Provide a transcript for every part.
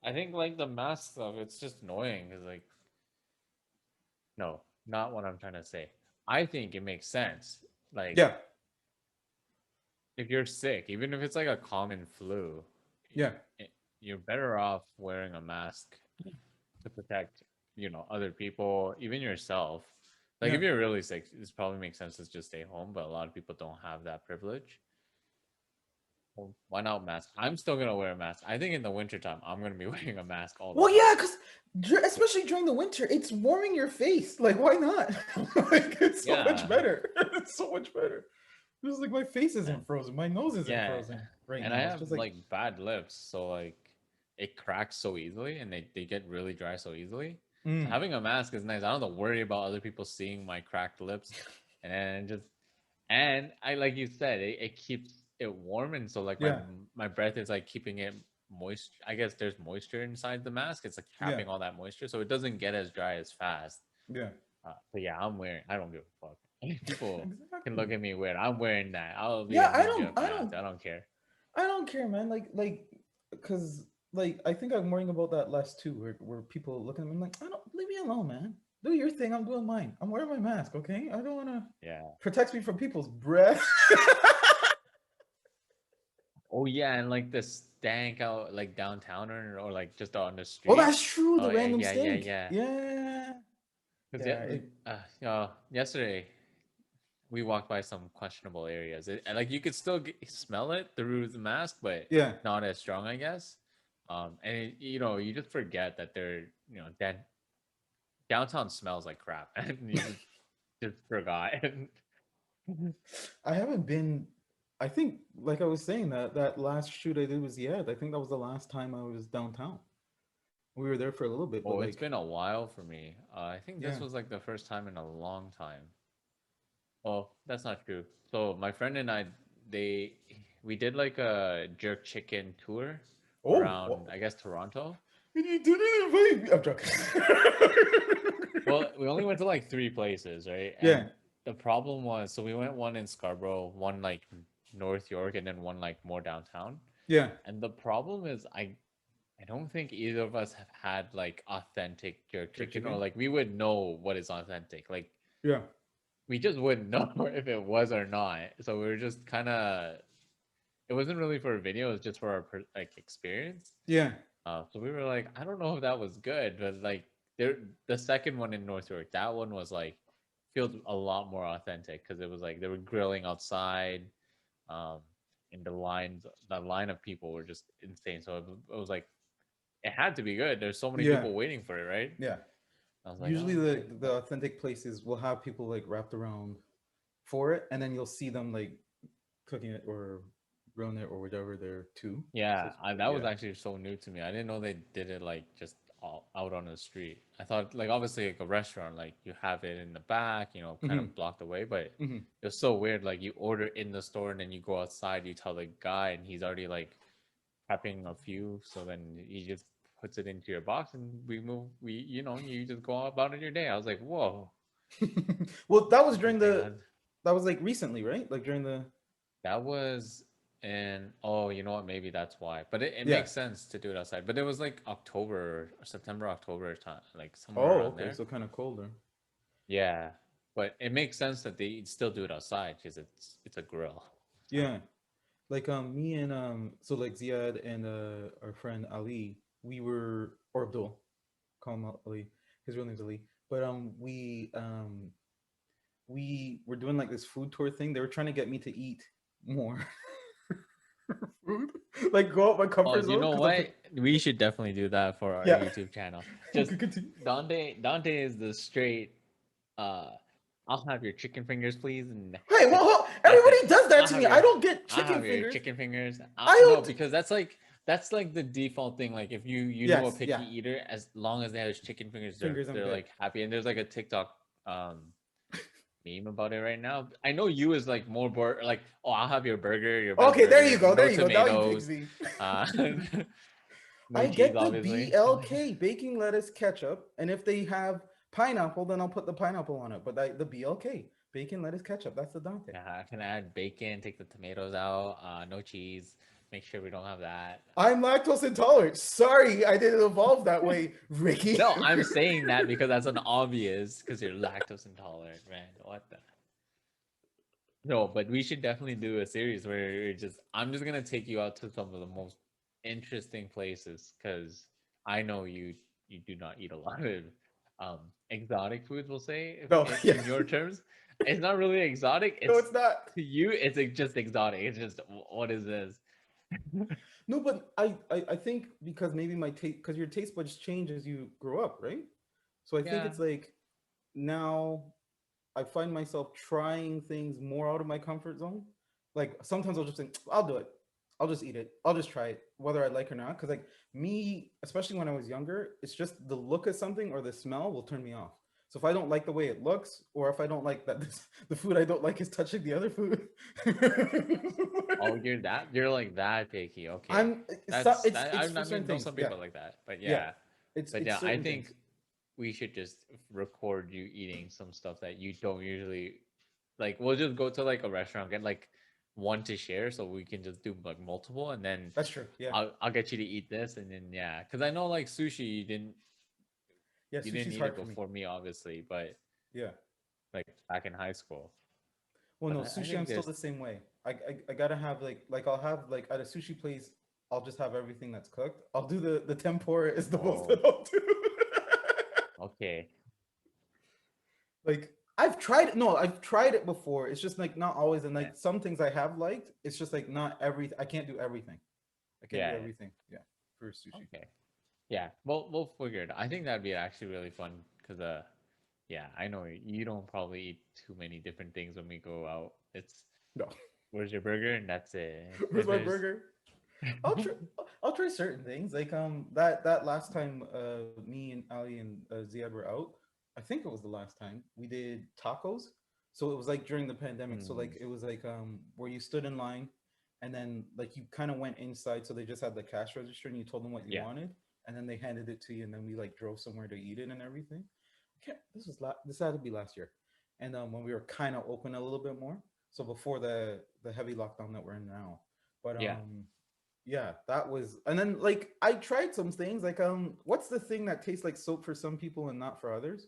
I think like the mask stuff, it's just annoying because like no, not what I'm trying to say. I think it makes sense. Like Yeah, if you're sick, even if it's like a common flu, yeah, you're better off wearing a mask to protect, other people, even yourself. Like yeah. if you're really sick, it probably makes sense to just stay home, but a lot of people don't have that privilege. Well, why not mask? I'm still gonna wear a mask. I think in the wintertime, I'm gonna be wearing a mask all the Well, time. yeah, because especially during the winter, it's warming your face. Like, why not? Like, it's so much Yeah, better. It's so much better. Just like my face and isn't frozen, my nose isn't yeah, frozen right and I now. It's have just like, like bad lips, so like it cracks so easily, and they get really dry so easily. So mm, having a mask is nice. I don't have to worry about other people seeing my cracked lips, and just and I like you said, it keeps it warm, and so like my yeah, my breath is like keeping it moist. I guess there's moisture inside the mask. It's like yeah, trapping all that moisture, so it doesn't get as dry as fast. yeah. But yeah, I'm wearing. I don't give a fuck. People can look Exactly. at me weird. I'm wearing that. I'll be Yeah, in the gym. I don't care. I don't care, man. Because like I think I'm worrying about that last too, where people looking at me like, I don't leave me alone, man. Do your thing. I'm doing mine. I'm wearing my mask, okay? I don't want to Yeah. protect me from people's breath. Oh yeah, and like the stank out like downtown or like just on the Well, street. that's true. Oh The yeah, random yeah, yeah, stink. yeah. Yeah, Because yeah, it, yesterday we walked by some questionable areas. And like you could still smell it through the mask, but yeah. not as strong, I guess. And you just forget that that downtown smells like crap, and you just forgot. I haven't been. I think, like I was saying, that last shoot I did was the ad. I think that was the last time I was downtown. We were there for a little bit, but Oh, it's like, been a while for me. I think this yeah. was like the first time in a long time. Oh, that's not true. So my friend and I, they, we did like a jerk chicken tour Oh, around, well, I guess, Toronto. you didn't invite me. I'm joking. Well, we only went to like three places, right? Yeah, And the problem was, so we went one in Scarborough, one like North York, and then one like more downtown. yeah. And the problem is, I don't think either of us have had like authentic jerk Jerk chicken, or chicken. like we would know what is authentic. Like Yeah, we just wouldn't know if it was or not. So we were just kind of. It wasn't really for a video; it was just for our like experience. yeah, So we were like, I don't know if that was good, but like there, the second one in North York, that one was like feels a lot more authentic because it was like they were grilling outside, um, and the line of people were just insane. So it was like it had to be good. There's so many yeah, people waiting for it, right? yeah. I was like, Usually, oh, okay, the authentic places will have people like wrapped around for it, and then you'll see them like cooking it or grilling it or whatever there too. So yeah, it's, that was yeah. actually so new to me. I didn't know they did it like just all out on the street. I thought like obviously like a restaurant, like you have it in the back, kind Hmm. of blocked away. But Hmm. it was so weird. Like you order in the store and then you go outside, you tell the guy, and he's already like prepping a few. So then he just puts it into your box, and we move. You just go about on your day. I was like, whoa, Well, that was during okay, the. That was like recently, right? Like during the. that was, and oh, you know what? Maybe that's why. But it Yeah. makes sense to do it outside. But it was like October, or September, October time, like somewhere Oh, around okay. there. So kind of colder. Yeah, but it makes sense that they still do it outside because it's a grill. So Yeah. Like me and so like Ziad and our friend Ali, we were or Abdul, call him Ali. His real name's Ali. But we were doing like this food tour thing. They were trying to get me to eat more food, like go out my oh, comfort you zone know because I'm what? We should definitely do that for our yeah. YouTube channel. Just Okay, continue. Dante is the straight. Uh, I'll have your chicken fingers, please, and Hey, that's it. everybody does that I'll to have me. I your don't get I'll chicken have your fingers. chicken fingers. I No, don't. because that's like the default thing. Like if you know a Yes, picky yeah. eater, as long as they have chicken fingers, they're Fingers, I'm they're good. like happy. And there's like a TikTok um meme about it right now. I know you is like more like, oh, I'll have your burger, your best Okay, there burger, you go. There no you go. Now you picked tomatoes, me. uh, no I cheese, get the obviously. BLK, bacon, lettuce, ketchup, and if they have pineapple, then I'll put the pineapple on it. But the BLK, bacon, lettuce, ketchup, that's the Dante. Yeah, I can add bacon, take the tomatoes out, no cheese. make sure we don't have that. I'm lactose intolerant. Sorry, I didn't evolve that way, Ricky. No, I'm saying that because that's an obvious because you're lactose intolerant, man. What the? No, but we should definitely do a series where I'm just gonna take you out to some of the most interesting places because I know you do not eat a lot of exotic foods. We'll say No, in your terms, it's not really exotic. no, It's it's not. to you, it's just exotic. It's just what is this? No, but I think because maybe my taste, because your taste buds change as you grow up, right? So I think Yeah, it's like now I find myself trying things more out of my comfort zone. Like sometimes I'll just think, I'll do it. I'll just eat it. I'll just try it, whether I like it or not. Because like me, especially when I was younger, it's just the look of something or the smell will turn me off. So if I don't like the way it looks, or if I don't like that the food I don't like is touching the other food, oh, you're like that picky. Okay, I'm that's it's that. it's I for certain mean, know things. some Yeah, people like that, but yeah. yeah, but It's yeah, I certain think things. we should just record you eating some stuff that you don't usually like. We'll just go to like a restaurant, get like one to share, so we can just do like multiple, and then That's true. Yeah, I'll get you to eat this, and then yeah, because I know like sushi, yeah. you didn't Sushi's eat it hard for me. before me, obviously, but Yeah. like back in high school. Well, But no, I sushi. I'm think still there's the same way. I gotta have like I'll have like at a sushi place. I'll just have everything that's cooked. I'll do the tempura is the most that oh I'll do. okay Like I've tried it. No, I've tried it before. It's just like not always. And yeah like some things I have liked. It's just like not every. I can't do everything. I can't do yeah everything. Yeah, for sushi. okay. Yeah, we'll figure it out. I think that'd be actually really fun because yeah, I know you don't probably eat too many different things when we go out. It's No, where's your burger and that's it. where's my There's burger? I'll try. I'll try certain things. Like that last time me and Ali and Ziad were out. I think it was the last time we did tacos. So it was like during the pandemic. So mm, like it was like where you stood in line, and then like you kind of went inside. So they just had the cash register, and you told them what you yeah. wanted, and then they handed it to you, and then we like drove somewhere to eat it and everything. I can't. This had to be last year, and when we were kind of open a little bit more. So before the heavy lockdown that we're in now, but Yeah. yeah, that was. And then like I tried some things like what's the thing that tastes like soap for some people and not for others?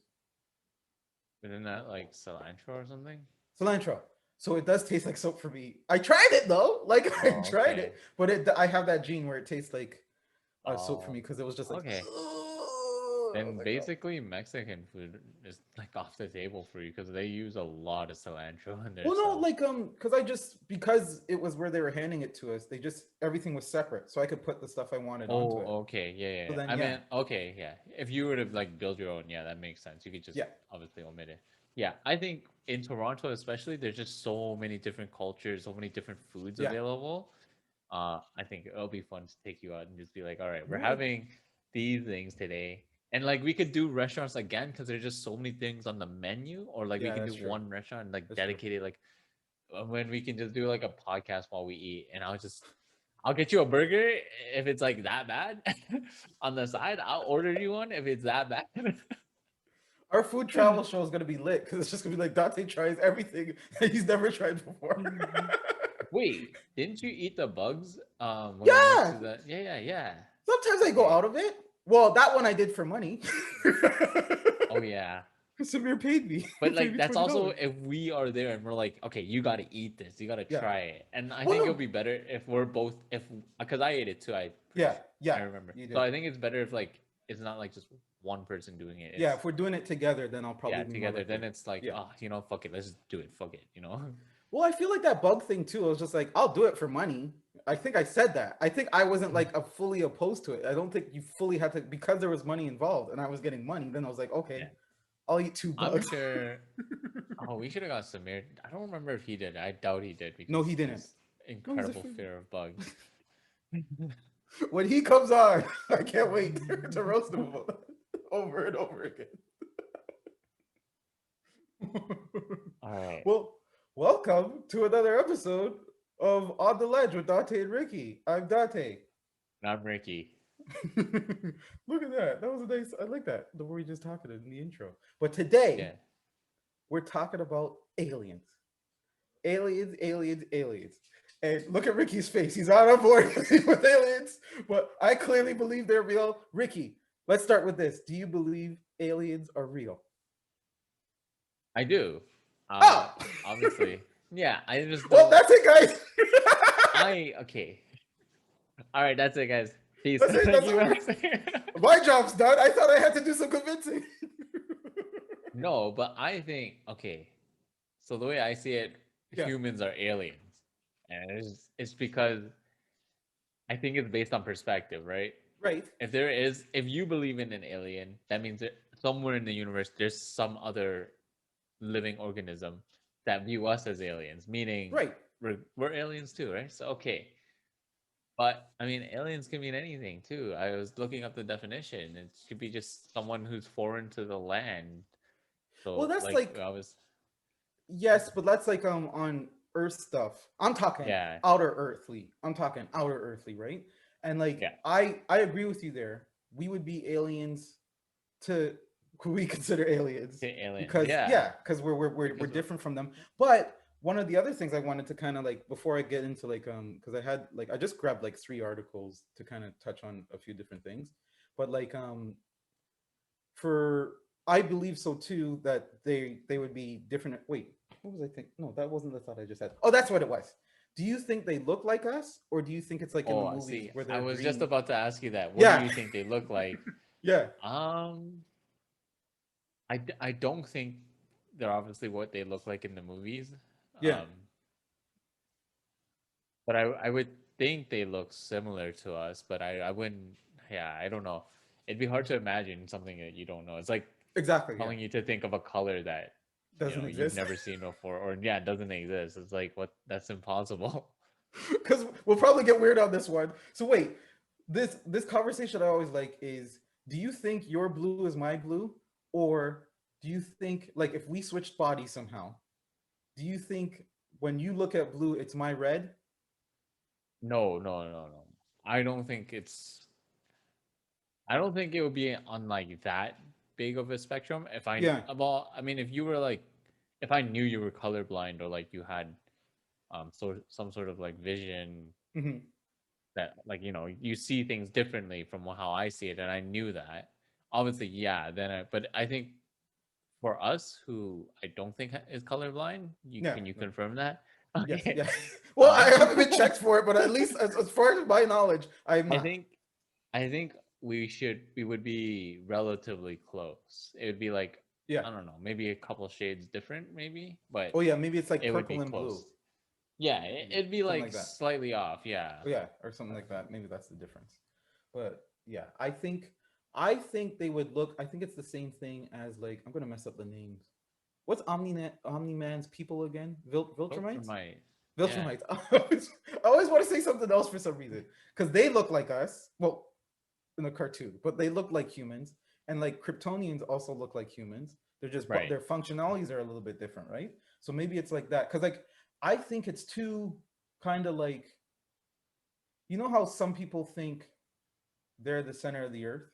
Isn't that like cilantro or something? Cilantro. So it does taste like soap for me. I tried it though. Like I Oh, tried okay. it, but I have that gene where it tastes like soap for Oh, me because it was just like okay. I was Then like, oh. basically Mexican food is like off the table for you because they use a lot of cilantro in their Well, no, stuff. like because I just because it was where they were handing it to us, they just everything was separate, so I could put the stuff I wanted onto it. Oh, okay. Yeah, yeah, So yeah. then, I yeah, mean, okay, yeah. If you would have like built your own, yeah, that makes sense. You could just yeah, obviously omit it. Yeah, I think in Toronto especially, there's just so many different cultures, so many different foods yeah. available. I think it'll be fun to take you out and just be like, all right, we're No, like having these things today. And like we could do restaurants again because there's just so many things on the menu, or like we yeah, can do that's true. one restaurant and like That's true. dedicate it like when we can just do like a podcast while we eat, and I'll get you a burger if it's like that bad on the side. I'll order you one if it's that bad. Our food travel show is gonna be lit because it's just gonna be like Dante tries everything that he's never tried before. Wait, didn't you eat the bugs when we went Yeah, to the yeah. sometimes I go Okay. out of it. Well, that one I did for money. Oh yeah. Samir paid me. But Paid like me that's also $20. if we are there and we're like, okay, you got to eat this, you got to Yeah. try it, and I Well, think it'll no. be better if we're both if because I ate it too. I pretty Yeah. sure I Yeah. remember. You So did. I think it's better if like it's not like just one person doing it. Yeah. It's If we're doing it together, then I'll yeah probably be more together. Then likely. it's like Yeah. oh fuck it, let's just do it. Fuck it. Well, I feel like that bug thing too. I was just like, I'll do it for money. I think I said that. I think I wasn't like a fully opposed to it. I don't think you fully had to because there was money involved and I was getting money. Then I was like, okay, Yeah, I'll eat two I'm bugs. sure. Oh, we should have got Samir. I don't remember if he did. I doubt he did No, because he didn't. he's No, he's a incredible freak. fear of bugs. When he comes on, I can't wait to roast him over and over again. All right, Well, welcome to another episode of On the Ledge with Dante and Ricky. I'm Dante. I'm Ricky. Look at that. That was a nice. I like that. The way we just talking in the intro. But today Yeah. we're talking about aliens. Aliens, aliens, aliens. Hey, look at Ricky's face. He's not on board with aliens, but I clearly believe they're real. Ricky, let's start with this. Do you believe aliens are real? I do. Oh, Obviously. Yeah, I just well, don't. that's it, guys. Okay. All right, that's it, guys. Peace. That's it. Thank That's you over. guys. My job's done. I thought I had to do some convincing. No, but I think okay. So the way I see it, Yeah. humans are aliens, and it's because I think it's based on perspective, right? Right. If you believe in an alien, that means that somewhere in the universe there's some other living organism that view us as aliens, meaning Right. we're aliens too, right? So okay, but I mean, aliens can mean anything too. I was looking up the definition. It could be just someone who's foreign to the land. Well, So that's like like I was, yes, but that's like on Earth stuff. I'm talking yeah, outer earthly. I'm talking outer earthly, right? And like yeah, I agree with you there. We would be aliens to who we consider aliens okay, aliens, because yeah, yeah, because we're because different from them. But one of the other things I wanted to kind of like before I get into like because I had like I just grabbed like 3 articles to kind of touch on a few different things, but like for I believe so too that they would be different. Wait, what was I think? No, that wasn't the thought I just had. Oh, that's what it was. Do you think they look like us, or do you think it's like in the oh, I movies see. where I they're was just green? about to ask you that. What do Yeah, you think they look like? yeah, Um, I don't think they're obviously what they look like in the movies. yeah. Um, but I would think they look similar to us, but I wouldn't. Yeah, I don't know. It'd be hard to imagine something that you don't know. It's like Exactly. Yeah, telling you to think of a color that doesn't you've exist never seen before, or yeah, it doesn't exist. It's like what? That's impossible. because we'll probably get weird on this one. So wait, this conversation I always like is: do you think your blue is my blue, or do you think like if we switched bodies somehow? Do you think when you look at blue, it's my red? No, no, no, no. I don't think it's. I don't think it would be on like that big of a spectrum. If I Yeah. well, I mean, if you were like, if I knew you were colorblind or like you had some sort of like vision Hmm. that like you see things differently from how I see it, and I knew that. Obviously, yeah. But I think for us who I don't think is colorblind, Yeah. can you No. confirm that? Yes. Okay. Yeah. Well, I Um, haven't been checked for it, but at least as far as my knowledge, I'm I not. think I think we would be relatively close. It would be like Yeah. I don't know, maybe a couple shades different, maybe, but Oh yeah, maybe it's like it would be purple and blue, close. Yeah, maybe it'd be something like like that. slightly off. Yeah. Oh yeah, or something like that. Maybe that's the difference. But yeah, I think they would look. I think it's the same thing as like I'm gonna mess up the names. What's Omni Man's people again? Viltrumites? Ultramite. Yeah. Viltrumites. I always want to say something else for some reason because they look like us. Well, in the cartoon, but they look like humans, and like Kryptonians also look like humans. They're just Right. their functionalities are a little bit different, right? So maybe it's like that because like I think it's too kind of like you know how some people think they're the center of the earth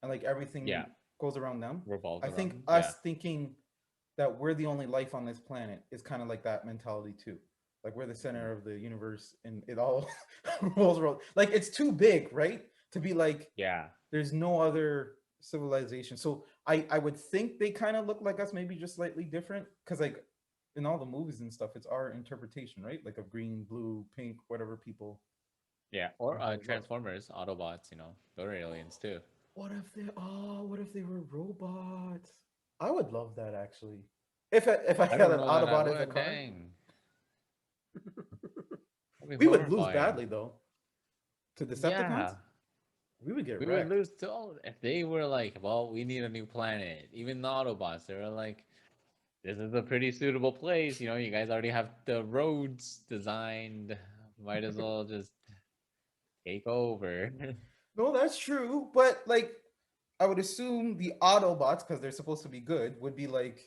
and like Yeah. everything goes around them. Revolves I around think them. Yeah. us thinking that we're the only life on this planet is kind of like that mentality too. Like we're the center of the universe and it all rolls around. Like it's too big, right? To be like Yeah. there's no other civilization. So I would think they kind of look like us, maybe just slightly different. Cause like in all the movies and stuff, it's our interpretation, right? Like of green, blue, pink, whatever people Yeah. Or love. Transformers, Autobots. They're aliens too. What if they were robots? I would love that actually. If I I had don't an know that I Autobot as a would. car, Dang. That'd be we would lose horrifying. badly though to Decepticons. Yeah. We would get We would wrecked. lose to all if they were like, well, we need a new planet. Even the Autobots, they were like, this is a pretty suitable place. You guys already have the roads designed. Might as well just take over. No, that's true. But like, I would assume the Autobots, because they're supposed to be good, would be like,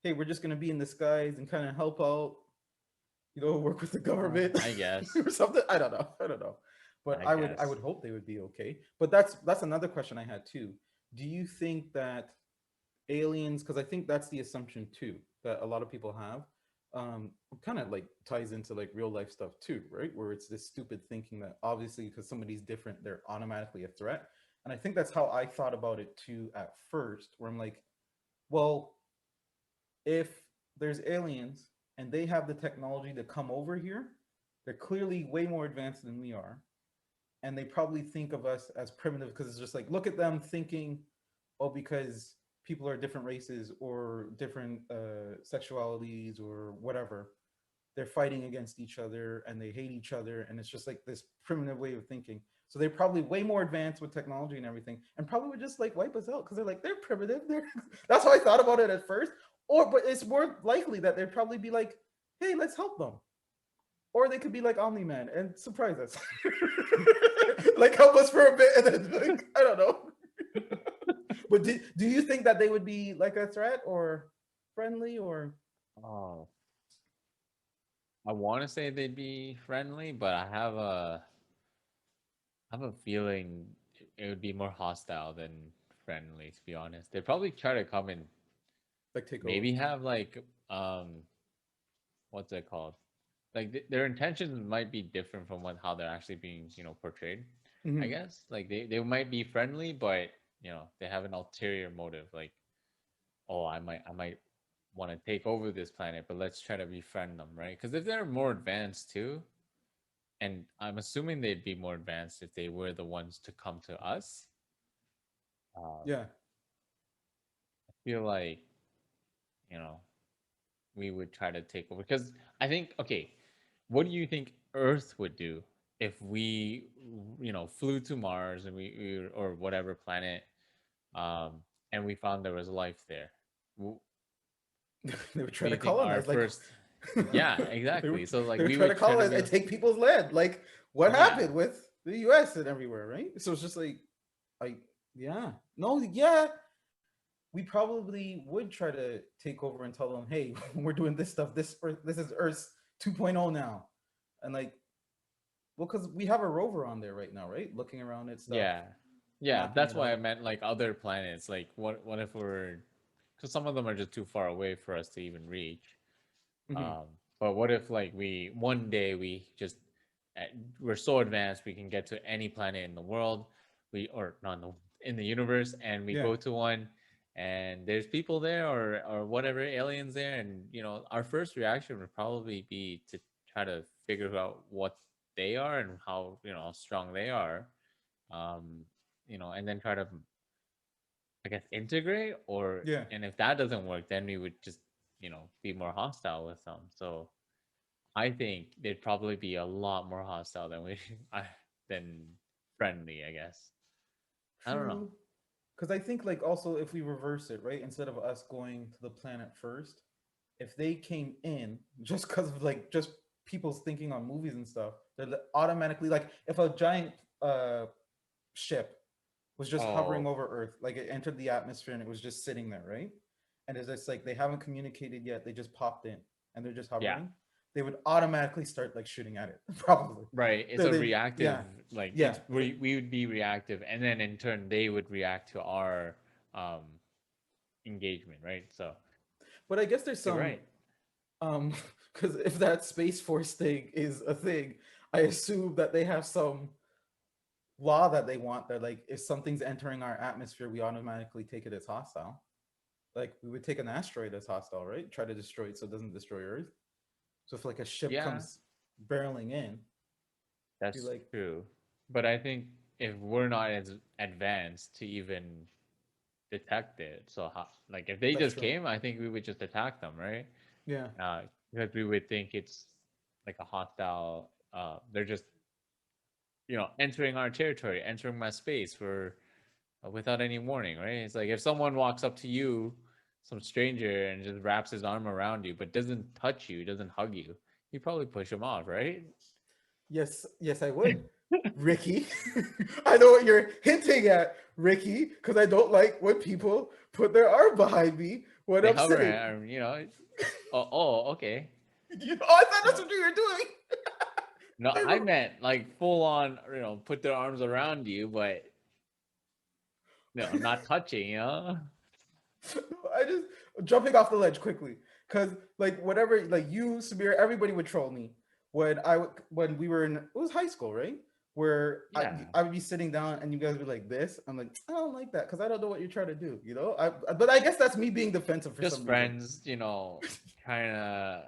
hey, we're just gonna be in the skies and kind of help out, work with the government I guess. or something. I don't know. I don't know. But I I would guess. hope they would be okay. But that's another question I had too. Do you think that aliens? Because I think that's the assumption too that a lot of people have. kind of like ties into like real life stuff too, right? Where it's this stupid thinking that obviously because somebody's different, they're automatically a threat. And I think that's how I thought about it too at first, where I'm like, well, if there's aliens and they have the technology to come over here, they're clearly way more advanced than we are. And they probably think of us as primitive because it's just like, look at them thinking, oh, because people are different races or different sexualities or whatever, they're fighting against each other and they hate each other. And it's just like this primitive way of thinking. So they're probably way more advanced with technology and everything, and probably would just like wipe us out because they're like, they're primitive. They're that's how I thought about it at first. Or, but it's more likely that they'd probably be like, hey, let's help them. Or they could be like Omni Man and surprise us, like help us for a bit, and then like I don't know. But do you think that they would be like a threat or friendly or? Oh, I want to say they'd be friendly, but I have a feeling it would be more hostile than friendly. To be honest, they'd probably try to come and Like take over? maybe have like what's it called? Like their intentions might be different from what how they're actually being portrayed. I Mm-hmm. guess like they might be friendly, but they have an ulterior motive. Like, oh, I might want to take over this planet, but let's try to befriend them, right? Because if they're more advanced too, and I'm assuming they'd be more advanced if they were the ones to come to us. Um, Yeah. I feel like you know we would try to take over because I think okay, what do you think Earth would do if we flew to Mars and we or whatever planet um and we found there was life there? W- They would Do try to you think our colonize, like first yeah, they would exactly. So like they would we try to would try to colonize be and take people's land. Like what yeah. happened with the U.S. and everywhere, right? So it's just like yeah, no, yeah, we probably would try to take over and tell them, hey, we're doing this stuff. This is Earth 2.0 now, and like, well, because we have a rover on there right now, right, looking around at stuff, Yeah. Yeah, mapping that's it why I out. meant like other planets. Like what if we're because some of them are just too far away for us to even reach. Hmm. But what if like we one day we just uh, we're so advanced we can get to any planet in the world, we or not in the universe, and we Yeah, go to one, and there's people there or whatever aliens there, and our first reaction would probably be to try to figure out what they are and how strong they are, um, and then try to I guess integrate or yeah. and if that doesn't work, then we would just be more hostile with them. So I think they'd probably be a lot more hostile than we than friendly, I guess. I don't know. True. Because I think like also if we reverse it, right, instead of us going to the planet first, if they came in just because of like just people's thinking on movies and stuff, they're automatically like if a giant uh ship was just hovering Oh, over Earth, like it entered the atmosphere and it was just sitting there, right? And it's just like they haven't communicated yet, they just popped in and they're just yeah. hovering, they would automatically start like shooting at it, probably. Right. It's So a they, reactive yeah, like yeah. it's we would be reactive and then in turn they would react to our um engagement, right? So But I guess there's you're some right. um because if that space force thing is a thing, I assume that they have some law that they want that like if something's entering our atmosphere, we automatically take it as hostile. Like we would take an asteroid as hostile, right? Try to destroy it so it doesn't destroy Earth. So if like a ship Yeah, comes barreling in, be that's like, true. But I think if we're not as advanced to even detect it. So, like, if they that's just true. came, I think we would just attack them, right? Yeah. Because we would think it's like a hostile. They're just entering our territory, entering my space for without any warning, right? It's like if someone walks up to you, some stranger, and just wraps his arm around you, but doesn't touch you, doesn't hug you, you probably push him off, right? Yes, yes, I would. Ricky. I know what you're hinting at, Ricky, because I don't like when people put their arm behind me when They I'm hover sitting. him. Oh, okay. Oh, I thought that's No, what you were doing. no, I I meant like full on, put their arms around you, but no, know. not touching. I just jumping off the ledge quickly Because like whatever, like you, Samir, everybody would troll me when we were in, it was high school, right? Where Yeah, I would be sitting down and you guys would be like this. I'm like, I don't like that because I don't know what you're trying to do, you know. But I guess that's me being defensive for just some reason. friends, trying to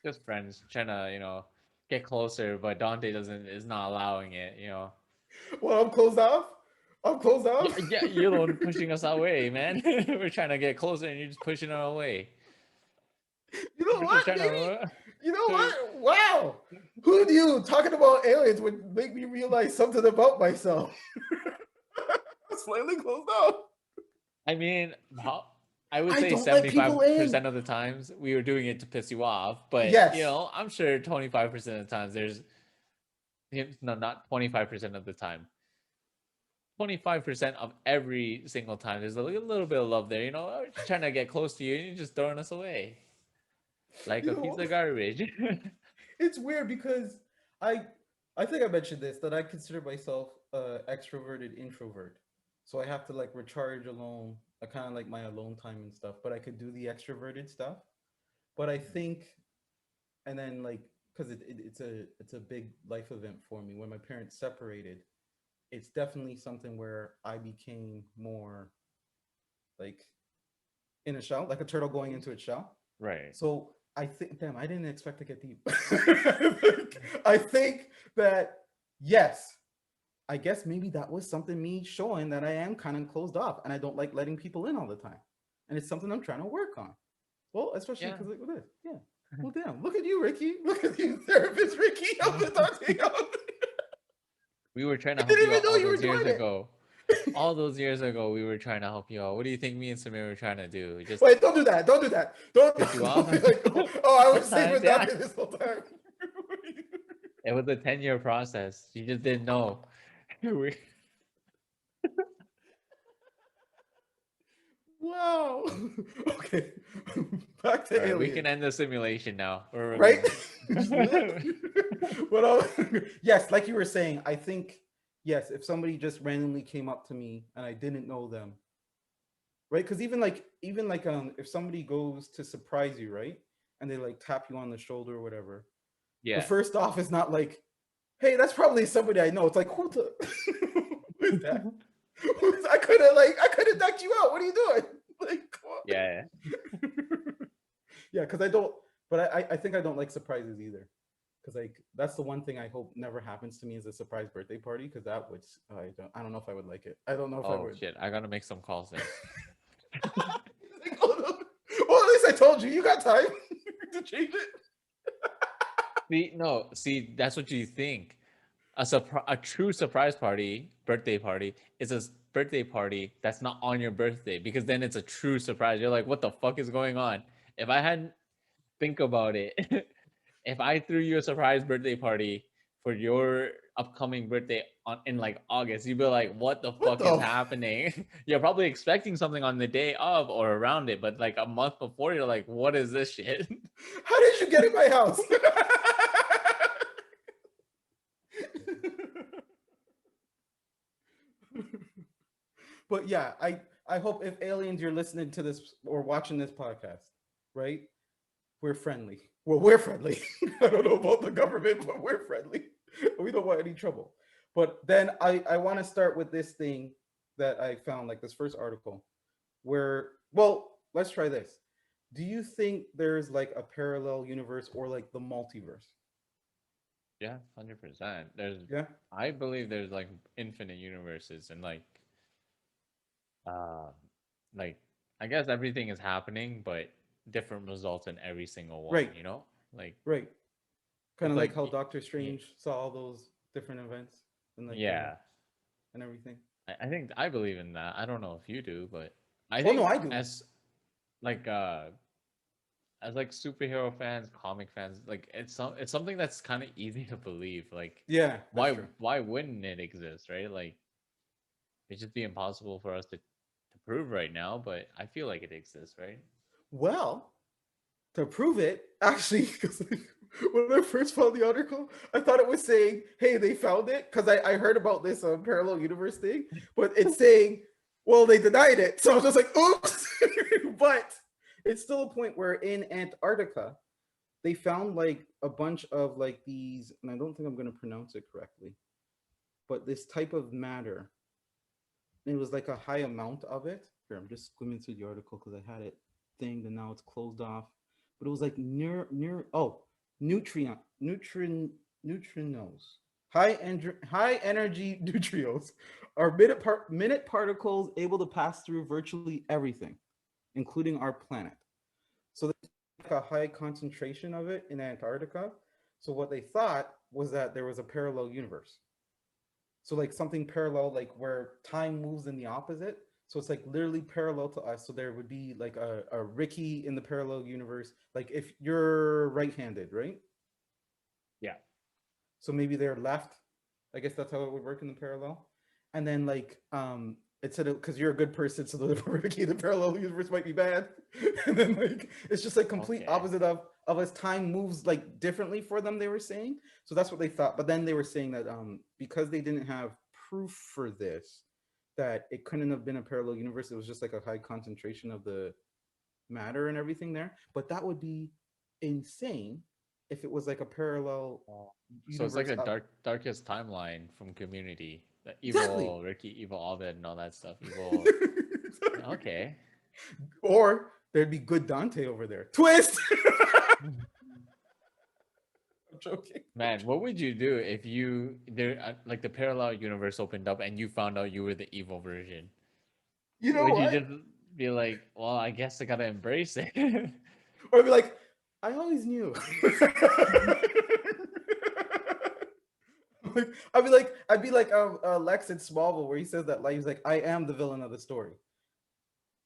just friends trying to get closer, but Dante doesn't is not allowing it. Well, I'm closed off. I'm closed Yeah, off. yeah, you're the one pushing us away, man. We're trying to get closer, and you're just pushing us away. You know We're just what? trying Maybe. to. You know what? Wow. Who knew talking about aliens would make me realize something about myself? Slightly closed off. I mean, I would I say don't let people in. 75% of the times we were doing it to piss you off, but Yes. I'm sure 25% of the times there's no, not 25% of the time. 25% of every single time there's a little bit of love there, just trying to get close to you and you're just throwing us away like You a know, piece of garbage. it's weird because I I think I mentioned this that I consider myself extroverted introvert. So I have to like recharge alone. I kind of like my alone time and stuff, but I could do the extroverted stuff. But I think, and then like because it's a big life event for me when my parents separated. It's definitely something where I became more like in a shell, like a turtle going into its shell. Right. So I think, damn, I didn't expect to get deep. I think that yes, I guess maybe that was something me showing that I am kind of closed off and I don't like letting people in all the time, and it's something I'm trying to work on. Well, especially Yeah. because like with this, yeah. Well, damn, look at you, Ricky. Look at you, therapist Ricky. We were trying to I help didn't you even out know all you were those years doing it. ago. All those years ago, we were trying to help you out. What do you think me and Samir were trying to do? Just Wait, don't do that. Don't do that. piss you off? Don't be like, oh, I was Sometimes, saving yeah. Dante this whole time. It was a 10-year process. You just didn't know. We- Wow. Okay. Back to All right, we can aliens. end the simulation now. We're Right? Just lit. good. But yes, like you were saying, I think yes, if somebody just randomly came up to me and I didn't know them, right? Because even like if somebody goes to surprise you, right? And they like tap you on the shoulder or whatever. The Yeah. first off is not like, hey, that's probably somebody I know. It's like, who the who is that? I could have knocked you out. What are you doing? Like, come on. Yeah. Yeah, because I don't. But I think I don't like surprises either. Because like that's the one thing I hope never happens to me is a surprise birthday party. Because that would I don't know if I would like it. I don't know if I Oh would. shit! I gotta make some calls then. Like, oh, no. Well, at least I told you. You got time to change it. See, that's what you think. A true surprise party, birthday party, is a birthday party that's not on your birthday because then it's a true surprise. You're like, what the fuck is going on? If I hadn't think about it, if I threw you a surprise birthday party for your upcoming birthday in like August, you'd be like, what the What fuck is the? happening? You're probably expecting something on the day of or around it, but like a month before, you're like, what is this shit? How did you get in my house? But yeah, I hope if aliens you're listening to this or watching this podcast, right? We're friendly. Well, we're friendly. I don't know about the government, but we're friendly. We don't want any trouble. But then I want to start with this thing that I found, like this first article, where well, let's try this. Do you think there's like a parallel universe or like the multiverse? Yeah, 100%. Yeah. I believe there's like infinite universes and uh, like I guess everything is happening, but different results in every single one. Right. Like Right. Kind it's of like like how Doctor Strange saw all those different events and like yeah. and everything. I think I believe in that. I don't know if you do, but I Oh no, think I do. like uh as like superhero fans, comic fans, like it's something that's kind of easy to believe. Like Yeah, that's why true. why wouldn't it exist, right? Like it'd just be impossible for us to prove right now, but I feel like it exists, right? Well, to prove it, actually, because when I first found the article, I thought it was saying, "Hey, they found it," because I heard about this parallel universe thing, but it's saying, "Well, they denied it," so I was just like, "Oops!" But it's still a point where in Antarctica they found like a bunch of like these, and I don't think I'm going to pronounce it correctly, but this type of matter. It was like a high amount of it. Here, I'm just skimming through the article because I had it thinged and now it's closed off. But it was like neutrinos. High energy neutrinos are minute particles able to pass through virtually everything, including our planet. So there's like a high concentration of it in Antarctica. So what they thought was that there was a parallel universe. So like something parallel, like where time moves in the opposite. So it's like literally parallel to us. So there would be like a Ricky in the parallel universe. Like if you're right-handed, right? Yeah. So maybe they're left. I guess that's how it would work in the parallel. And then like it said because you're a good person, so the Ricky in the parallel universe might be bad. And then like it's just like complete opposite of as time moves like differently for them, they were saying. So that's what they thought. But then they were saying that because they didn't have proof for this, that it couldn't have been a parallel universe. It was just like a high concentration of the matter and everything there. But that would be insane if it was like a parallel universe. So it's like a darkest timeline from Community. The evil Exactly. Ricky, evil Ovid, and all that stuff. Evil. Okay. Or there'd be good Dante over there. Twist. I'm joking. Man, what would you do if like the parallel universe opened up and you found out you were the evil version? You know would what? you just be like, well, I guess I gotta embrace it? Or be like, I always knew. I'd be like Lex in Smallville, where he says that, like, he's like, I am the villain of the story.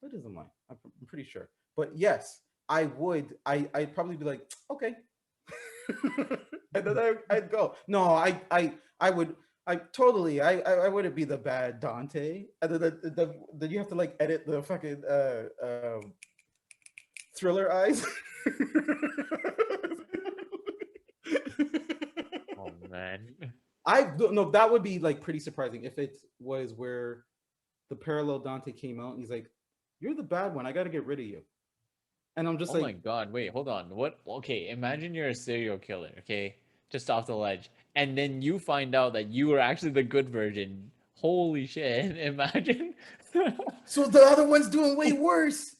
That isn't mine. I'm pretty sure. But yes, I would. I'd probably be like, okay. And then I'd go. No, I would. I wouldn't be the bad Dante. And then you have to like edit the fucking Thriller eyes. Oh man. I don't know. That would be like pretty surprising if it was where the parallel Dante came out and he's like, "You're the bad one. I got to get rid of you." And I'm just oh like, my god, wait, hold on. What? Okay, imagine you're a serial killer, okay? Just off the ledge. And then you find out that you were actually the good version. Holy shit, imagine. so the other one's doing way worse.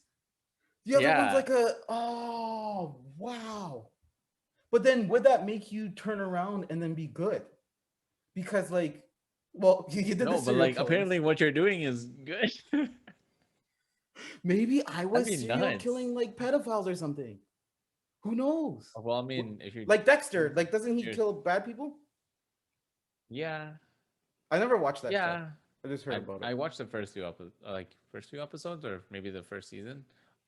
The other one's Yeah. like oh, wow. But then would that make you turn around and then be good? Because like, well, you did No, the but like killings. apparently what you're doing is good. Maybe I was That'd be serial nuts. killing like pedophiles or something. Who knows? Well, I mean, if you're like Dexter, like doesn't he kill bad people? Yeah. I never watched that Yeah. show. I just heard about it. I watched the first few episodes, or maybe the first season.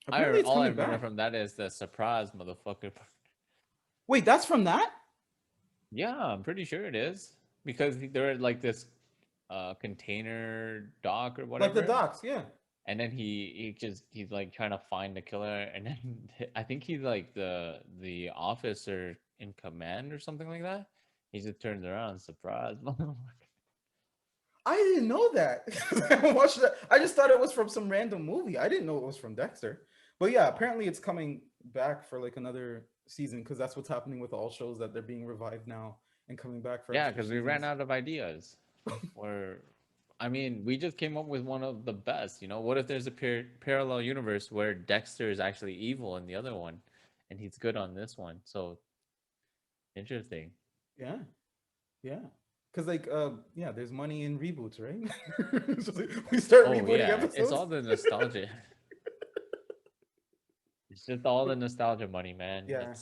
Apparently it's all I coming remember back. from that is the surprise motherfucker. Wait, that's from that? Yeah, I'm pretty sure it is because they're at like this container dock or whatever. Like the docks, yeah. And then he's like trying to find the killer, and then I think he's like the officer in command or something like that. He just turns around, surprise. I didn't know that. I haven't watched that. I just thought it was from some random movie. I didn't know it was from Dexter. But yeah, apparently it's coming back for like another season because that's what's happening with all shows, that they're being revived now and coming back for Yeah, because we ran out of ideas. Or, I mean, we just came up with one of the best. You know, what if there's a parallel universe where Dexter is actually evil in the other one, and he's good on this one? So interesting. Yeah, yeah. Because like, yeah, there's money in reboots, right? So we start rebooting episodes. It's all the nostalgia. It's just all the nostalgia money, man. Yeah.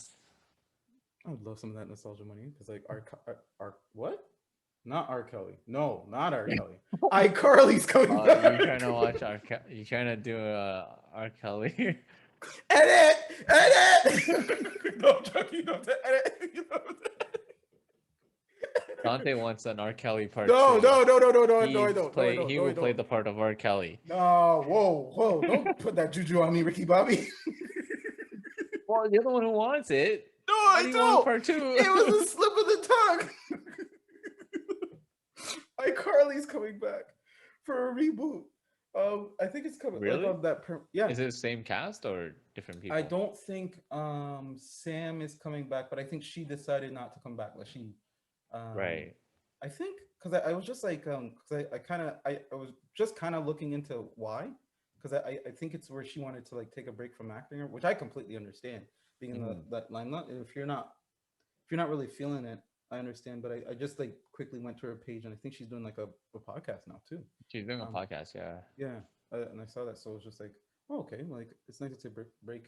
I would love some of that nostalgia money because like our what? Not R. Kelly. No, not R. Kelly. iCarly's coming back. You're trying to watch you're trying to do R. Kelly. Edit! No, I'm joking. Don't edit. Dante wants an R. Kelly part. No, two. I He will play the part of R. Kelly. No, whoa! Don't put that juju on me, Ricky Bobby. Well, you're the one who wants it. No, I don't. Part two. It was a slip of the tongue. iCarly's coming back for a reboot. I think it's coming like Really? on that. Yeah, Is it the same cast or different I people? don't think Sam is coming back, but I think she decided not to come back. Like um, Right. I think because I was just like because I kind of I was just kind of looking into why because I think it's where she wanted to like take a break from acting, which I completely understand being in Hmm. that limelight. If you're not really feeling it, I understand. But I just like quickly went to her page and I think she's doing like a podcast now too. She's doing a Um, podcast, yeah. yeah, and I saw that, so it was just like, oh, okay, like it's nice to take a break.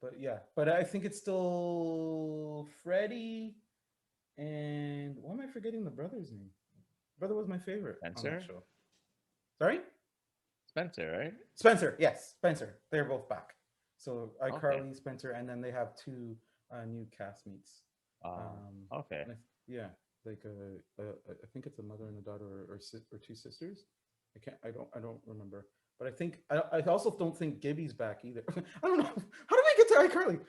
But yeah, but I think it's still Freddie and why am I forgetting the brother's name? Brother was my favorite on that Spencer? show. Sorry, Spencer, right? Spencer. Yes, Spencer. They're both back. So Okay. iCarly, Spencer, and then they have two new castmates. Uh, Um, okay. yeah, like I think it's a mother and a daughter, or two sisters. I can't. I don't remember. But I think I also don't think Gibby's back either. I don't know. How did I get to iCarly?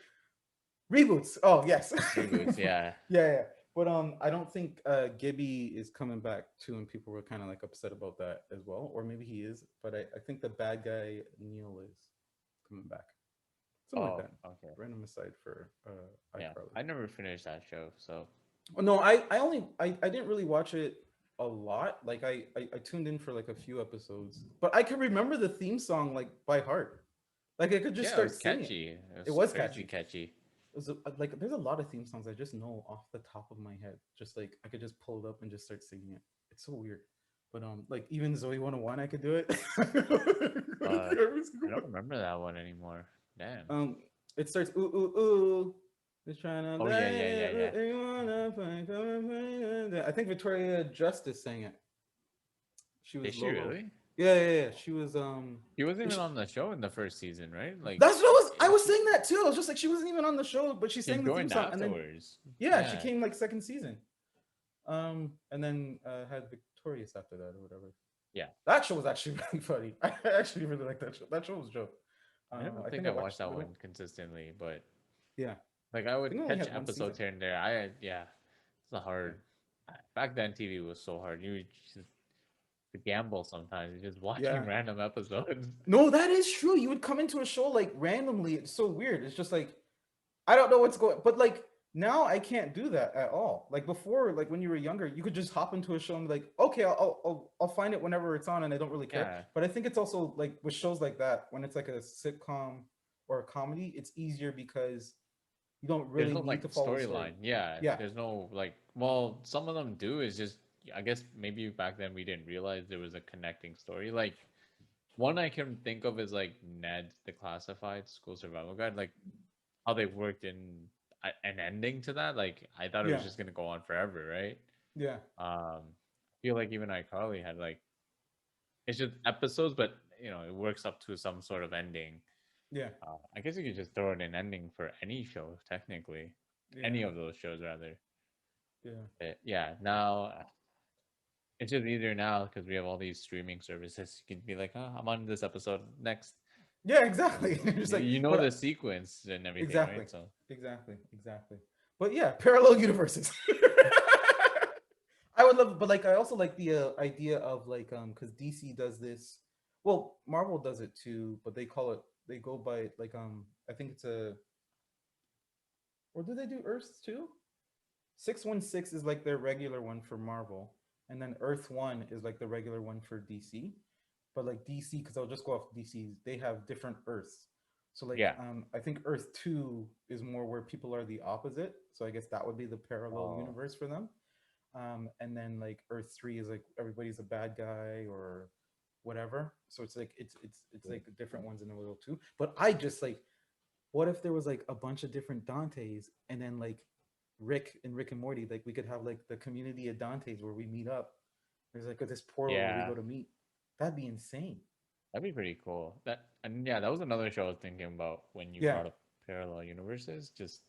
Reboots. Oh yes. Reboots, yeah. Yeah. But I don't think Gibby is coming back too, and people were kind of like upset about that as well, or maybe he is. But I think the bad guy Neil is coming back, something like Oh, that. okay. Random aside for Yeah. iCarly. I never finished that show, so Oh, no, I didn't really watch it a lot. Like I tuned in for like a few episodes, but I can remember the theme song like by heart. Like I could just yeah, it start was singing it. catchy. It It was was crazy catchy. catchy. Like there's a lot of theme songs I just know off the top of my head. Just like I could just pull it up and just start singing it. It's so weird. But like even Zoe 101 I could do it. Uh, I don't remember that one anymore. Damn. um it starts ooh ooh ooh. Just trying to Oh yeah, let yeah, yeah, it yeah. really wanna find something. I think Victoria Justice sang it. She Is was she Lobo. really? Yeah. She was He wasn't is even she, on the show in the first season, right? Like, that's what I is was she? saying that too. I was just like she wasn't even on the show, but she She sang the theme joined song and then afterwards. yeah, she Yeah, came like second season. And then had Victorious after that or whatever. yeah. That show was actually really funny. I actually really like that show. That show was a joke. I don't I think think I I watched watched that the one middle. consistently, but Yeah, like I I think would I only catch had one season. episodes here and there. I yeah, it's a Yeah, hard. Back then, TV was so hard. You just to gamble sometimes. You're just watching yeah. random episodes. No, that is true. You would come into a show like randomly. It's so weird. It's just like I don't know what's going. But like now, I can't do that at all. Like before, like when you were younger, you could just hop into a show and be like, okay, I'll find it whenever it's on, and I don't really care. Yeah, But I think it's also like with shows like that, when it's like a sitcom or a comedy, it's easier because you don't there's really no need like to follow the story. storyline. Yeah, Yeah, there's no like. Well, some of them do. Is just I guess maybe back then we didn't realize there was a connecting story. Like one I can think of is like Ned the Classified School Survival Guide. Like how they worked in an ending to that. Like I thought it was yeah, just gonna go on forever, right? yeah, I feel like even iCarly had like it's just episodes, but it works up to some sort of ending. yeah, I guess you could just throw in an ending for any show, technically, any yeah, of those shows rather. yeah, But yeah, now it's just easier now because we have all these streaming services. You can be like, oh, I'm on this episode next. yeah. Exactly. Just like, You know but the sequence and everything, exactly, right? So exactly. But yeah, parallel universes. I would love, but like I also like the idea of like because DC does this. Well, Marvel does it too, but they call it. They go by like I think it's a. Or do they do Earths too? 616 is like their regular one for Marvel, and then Earth One is like the regular one for DC. But like DC, because I'll just go off DC's, they have different Earths. So like yeah. I think Earth Two is more where people are the opposite. So I guess that would be the parallel Oh, universe for them. And then like Earth Three is like everybody's a bad guy or whatever. So it's like it's like different ones in the middle too. But I just like, what if there was like a bunch of different Dantes, and then like Rick and Morty, like we could have like the community of Dantes where we meet up. There's like this portal where we yeah. go to meet. That'd be insane. That'd be pretty cool. And yeah, that was another show I was thinking about when you Yeah, brought up parallel universes. Just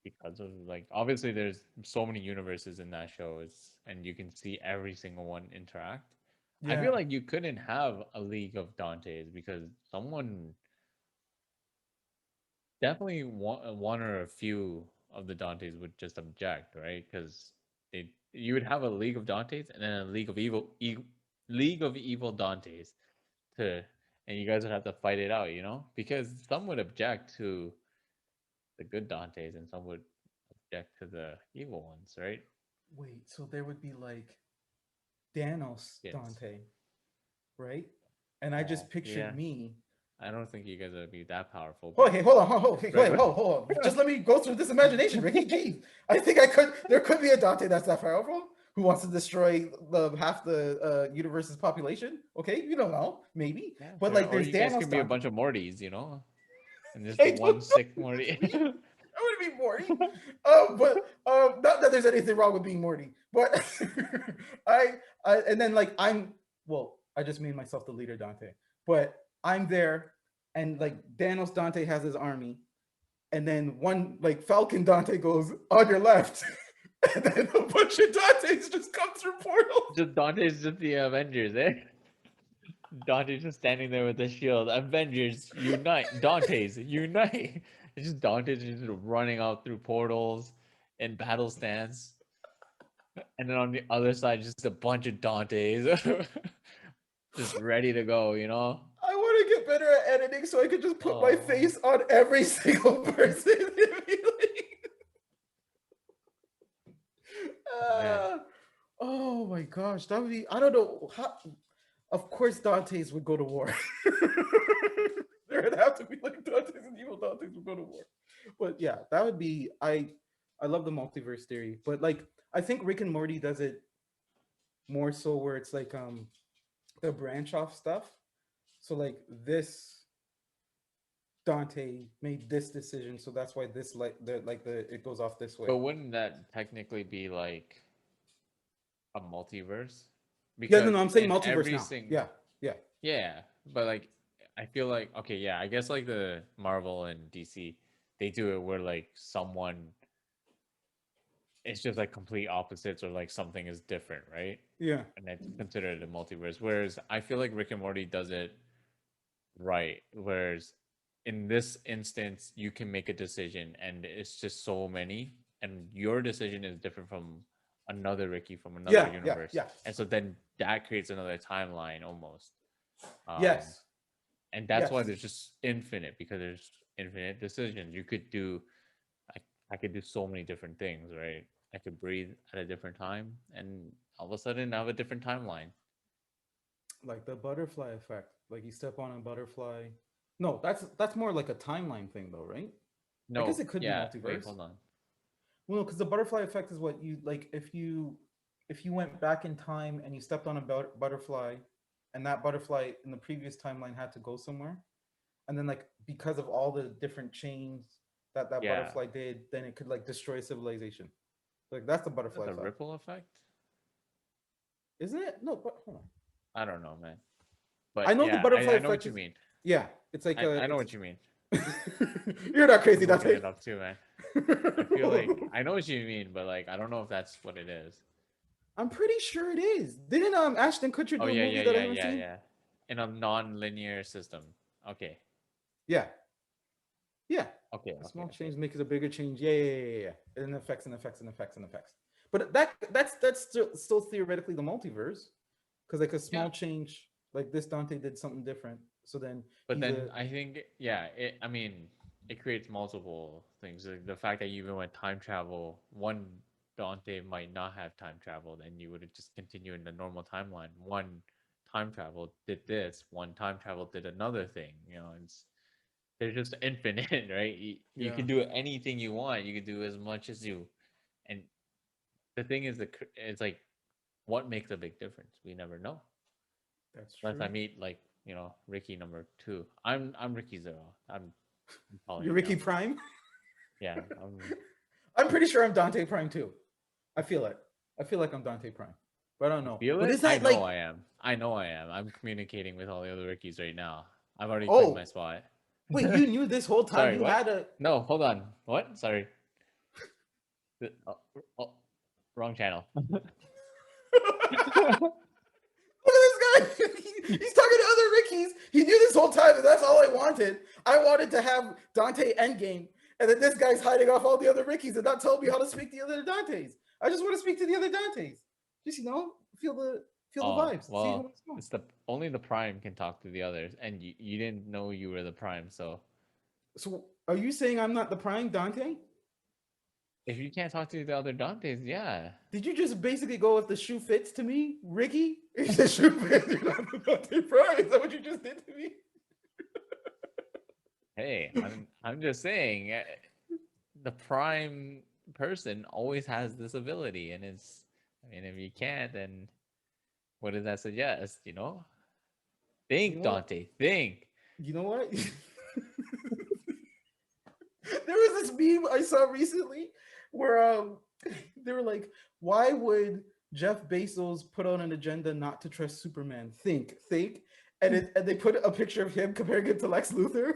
because of like obviously there's so many universes in that show, and you can see every single one interact. I yeah, feel like you couldn't have a League of Dantes because someone definitely one or a few of the Dantes would just object, right? Because you would have a League of Dantes and then a League of Evil Dantes. to, and you guys would have to fight it out, you know, because some would object to the good Dantes and some would object to the evil ones, right? Wait, so there would be like Danos Kids. Dante, right? And I Oh just pictured yeah, me. I don't think you guys would be that powerful, Oh, but okay, hold on, right, hold on. Just let me go through this imagination, Ricky. Gee, I think I could. There could be a Dante that's that powerful who wants to destroy the half the universe's population. Okay, you don't know, maybe. yeah, But sure. like, Or there's you guys Danos can be a Dante. bunch of Mortys, you know, and just the I one don't know sick what Morty. you mean. I want to be Morty. But not that there's anything wrong with being Morty, but and then like I just made myself the leader Dante, but I'm there, and like Danos Dante has his army, and then one like Falcon Dante goes on your left, and then a bunch of Dantes just come through portals. Just Dante's just the Avengers, eh? Dante's just standing there with the shield. Avengers unite! Dante's unite! It's just Dante's just running out through portals and battle stance, and then on the other side, just a bunch of Dante's, just ready to go. You know? I want to get better at editing so I could just put my Oh, face on every single person. man. Oh my gosh, that would be. I don't know how. Of course, Dante's would go to war. There would have to be like Dante's and evil Dante's would go to war. But yeah, that would be. I love the multiverse theory, but like I think Rick and Morty does it more so where it's like the branch off stuff. So like this Dante made this decision, so that's why this like the it goes off this way. But wouldn't that technically be like a multiverse? Yeah, no, Because no, I'm saying in multiverse every now. single, Yeah, yeah, yeah, but like I feel like okay, yeah, I guess like the Marvel and DC, they do it where like someone it's just like complete opposites or like something is different, right? yeah. And it's considered a multiverse. Whereas I feel like Rick and Morty does it right. Whereas in this instance, you can make a decision and it's just so many, and your decision is different from another Ricky from another Yeah, yeah, universe. yeah. And so then that creates another timeline almost. Um, Yes, and that's why yes. there's just infinite because there's infinite decisions. You could do I, I could do so many different things, right? I could breathe at a different time and all of a sudden I have a different timeline. Like the butterfly effect. Like you step on a butterfly. No, that's more like a timeline thing though, right? I guess No, it could be yeah, wait, multiverse. hold on. Well, no, because the butterfly effect is what you like if you went back in time and you stepped on a butterfly, and that butterfly in the previous timeline had to go somewhere, and then like because of all the different chains that that Yeah, butterfly did, then it could like destroy civilization. Like that's the is that butterfly the effect, ripple effect? isn't it? No, but hold on. I don't know, man. I But know the yeah, butterfly I know what effect you is. mean. Yeah, it's like I know it's. what you mean. You're not crazy, I'm looking Dante. it up too, man. I feel like I know what you mean, but like I don't know if that's what it is. I'm pretty sure it is. Didn't Ashton Kutcher Oh do a yeah, movie yeah, that I yeah, haven't yeah, seen? yeah. In a non-linear system. Okay. Yeah, yeah. Okay, A okay, small okay. change makes a bigger change. Yeah. And effects and effects and effects and effects. But that's still theoretically the multiverse, because like a Yeah. small change, like this Dante did something different. So then But he's then a I think, yeah, I mean, it creates multiple things. Like the fact that you even went time travel, one Dante might not have time traveled, and you would have just continued in the normal timeline. One time travel did this, one time travel did another thing. You know, they're just infinite, right? You yeah. can do anything you want. You can do as much as you. And the thing is, it's like, what makes a big difference? We never know. That's Unless true. I meet like Ricky number two. I'm Ricky Zero. I'm calling You're it Ricky now. Prime. Yeah, I'm I'm pretty sure I'm Dante Prime too. I feel it. I feel like I'm Dante Prime, but I don't you know. feel But it? is I that know like? I am. I know I am. I'm communicating with all the other Rickies right now. I've already claimed my Oh, spot. wait, you knew this whole time Sorry, you what? had a. No, hold on. What? Sorry. Oh, oh, wrong channel. Look at this guy. He's talking to other Rickies. He knew this whole time, and that's all I wanted. I wanted to have Dante Endgame, and then this guy's hiding off all the other Rickies and not telling me how to speak to the other Dantes. I just want to speak to the other Dantes. Just feel the Feel the Oh, vibes. See well, what's going. it's the only the prime can talk to the others, and you didn't know you were the prime. So So are you saying I'm not the prime Dante? if you can't talk to the other Dantes, yeah. Did you just basically go if the shoe fits to me, Ricky? If the shoe fits, you're not the Dante prime. Is that what you just did to me? Hey, I'm just saying, the prime person always has this ability, and it's. I mean, if you can't, then what does that suggest? You know, You think, know what? Dante, think. You know what? There was this meme I saw recently where they were like, why would Jeff Bezos put on an agenda not to trust Superman? Think. And they put a picture of him comparing it to Lex Luthor.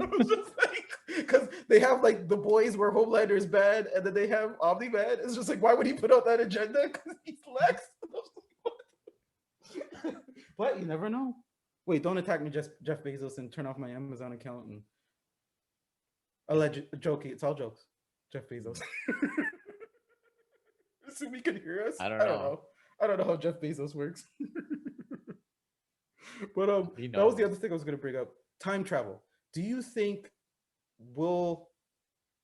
I was just like, because they have like the boys where Homelander is bad, and then they have Omni Man. It's just like, why would he put out that agenda? Because he's Lex. But you never know. Wait, don't attack me, Jeff Bezos, and turn off my Amazon account and alleged joking. It's all jokes. Jeff Bezos. So we can hear us. I don't I don't know. know. I don't know how Jeff Bezos works. But He that was the knows. other thing I was gonna bring up. Time travel. Do you think we'll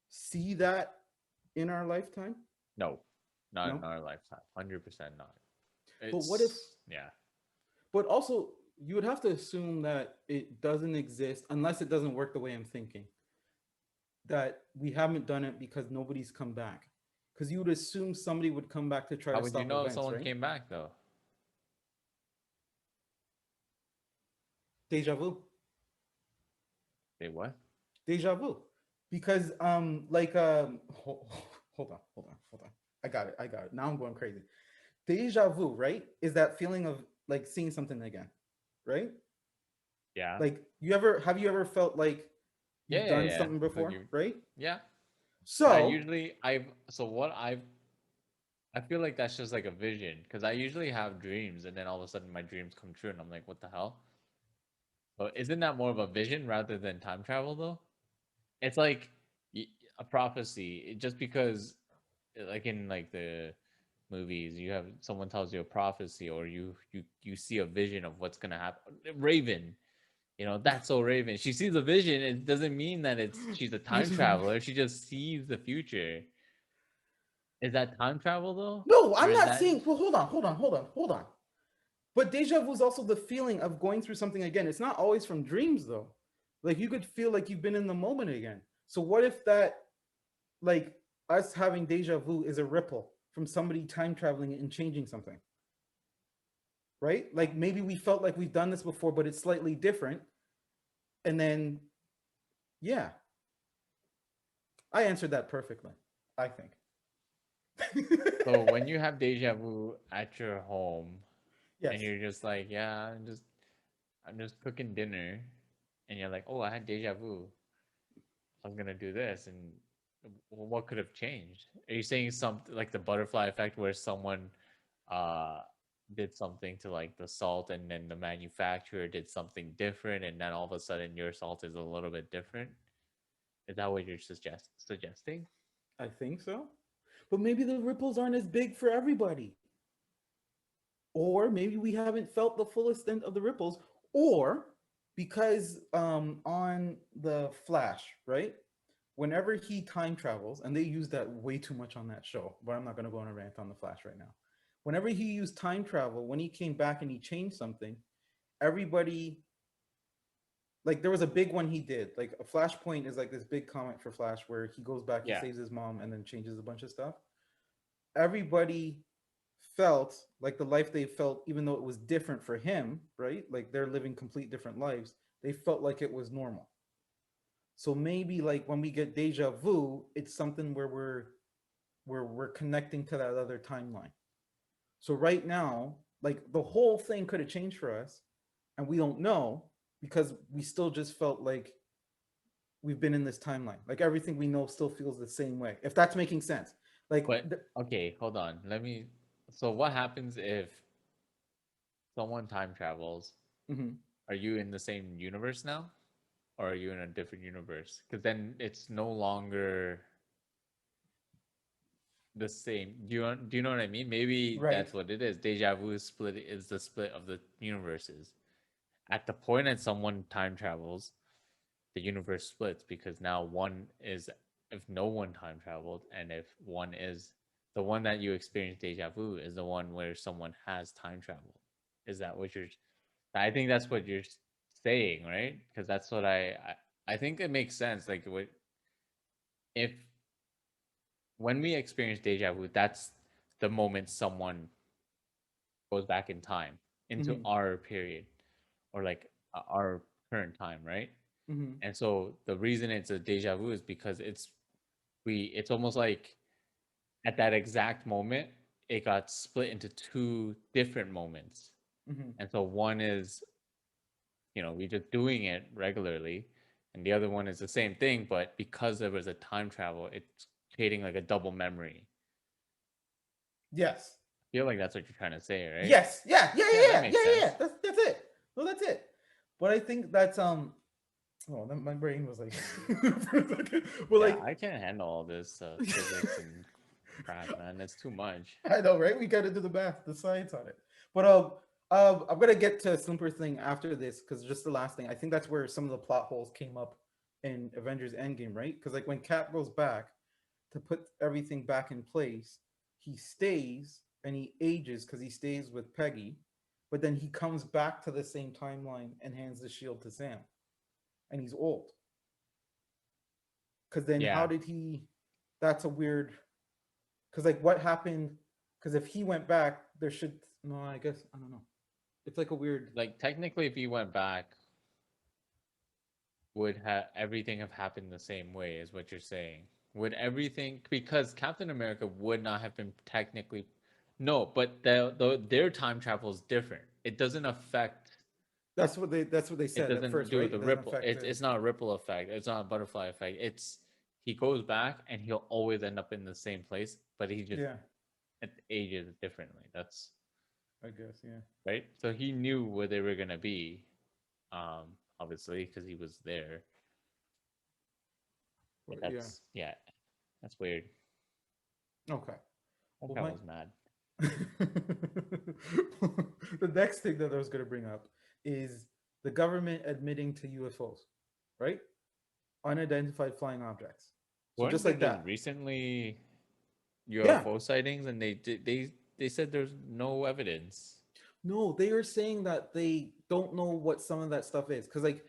see that in our lifetime? No, not in No. our lifetime. 100% not. But what if? Yeah. But also, you would have to assume that it doesn't exist unless it doesn't work the way I'm thinking. That we haven't done it because nobody's come back. Because you would assume somebody would come back to try How to would you stop know if events, someone right? came back though? Deja vu. Say what? Deja vu. Because hold on. I got it. Now I'm going crazy. Deja vu, right? Is that feeling of like seeing something again, right? Yeah. Like have you ever felt like Yeah, you've yeah, done yeah. something Like before, you. right? Yeah. But So I feel like that's just like a vision because I usually have dreams and then all of a sudden my dreams come true and I'm like, what the hell? But isn't that more of a vision rather than time travel though? It's like a prophecy. Just because, like in like the movies, you have someone tells you a prophecy or you see a vision of what's gonna happen. Raven, that's so Raven. She sees a vision. It doesn't mean that she's a time traveler. She just sees the future. Is that time travel though, no, or I'm is not that saying. Well, hold on. But deja vu is also the feeling of going through something again. It's not always from dreams though. Like you could feel like you've been in the moment again. So what if that, like us having deja vu, is a ripple from somebody time traveling and changing something, right? Like maybe we felt like we've done this before, but it's slightly different. And then, yeah, I answered that perfectly, I think. so? When you have deja vu at your home, and Yes. you're just like, yeah, I'm just cooking dinner, and you're like, oh, I had deja vu. I was gonna do this, and what could have changed? Are you saying something like the butterfly effect, where someone uh did something to like the salt, and then the manufacturer did something different, and then all of a sudden your salt is a little bit different? Is that what you're suggesting? I think so. But maybe the ripples aren't as big for everybody. Or maybe we haven't felt the full extent of the ripples. Or because on the Flash, right? Whenever he time travels, and they use that way too much on that show, but I'm not going to go on a rant on the Flash right now. Whenever he used time travel, when he came back and he changed something, everybody, like there was a big one he did. Like a Flashpoint is like this big comic for Flash where he goes back, he Yeah. saves his mom, and then changes a bunch of stuff. Everybody felt like the life they felt, even though it was different for him, right? Like they're living complete different lives. They felt like it was normal. So maybe like when we get deja vu, it's something where we're connecting to that other timeline. So right now, like the whole thing could have changed for us, and we don't know because we still just felt like we've been in this timeline. Like everything we know still feels the same way. If that's making sense. Like But okay, hold on. Let me. So what happens if someone time travels? mhm. Are you in the same universe now, or are you in a different universe? Because then it's no longer the same. Do you know what I mean? Maybe Right. that's what it is. Deja vu split is the split of the universes. At the point that someone time travels, the universe splits because now one is if no one time traveled, and if one is the one that you experience deja vu is the one where someone has time traveled. Is that what you're? I think that's what you're saying, right? Because that's what I think it makes sense. Like what if when we experience deja vu, that's the moment someone goes back in time into Mm-hmm. our period or like our current time, right? Mm-hmm. And so the reason it's a deja vu is because it's almost like at that exact moment it got split into two different moments. Mm-hmm. And so one is, we just doing it regularly, and the other one is the same thing, but because there was a time travel, it's creating like a double memory. Yes. I feel like that's what you're trying to say, right? Yes. Yeah. Yeah. Yeah, Yeah. that Yeah. Yeah. makes Yeah. sense. That's it. No, that's it. But I think that's Oh, my brain was like, well, Yeah, like I can't handle all this physics and crap, man. It's too much. I know, right? We got to do the math, the science on it. But I'm gonna get to a simpler thing after this because just the last thing. I think that's where some of the plot holes came up in Avengers Endgame, right? Because like when Cap goes back to put everything back in place, he stays and he ages because he stays with Peggy, but then he comes back to the same timeline and hands the shield to Sam, and he's old. Because then how Yeah, did he? That's a weird. Because like what happened? Because if he went back, there should no. I guess I don't know. It's like a weird. like technically, if you went back, would have everything have happened the same way? Is what you're saying? Would everything because Captain America would not have been technically no, but their time travel is different. It doesn't affect. That's what they. That's what they It said at doesn't first, do right? the It doesn't ripple. affect It's the. it's not a ripple effect. It's not a butterfly effect. It's he goes back and he'll always end up in the same place, but he just Yeah, ages differently. That's I guess. Yeah. right. So he knew where they were gonna be, obviously because he was there. But yeah. Yeah, that's weird. Okay. That Well, guy my. was mad. The next thing that I was going to bring up is the government admitting to UFOs, right? Unidentified flying objects. So Weren't just there like just that. recently Yeah. UFO sightings, and they said there's no evidence. No, they are saying that they don't know what some of that stuff is because like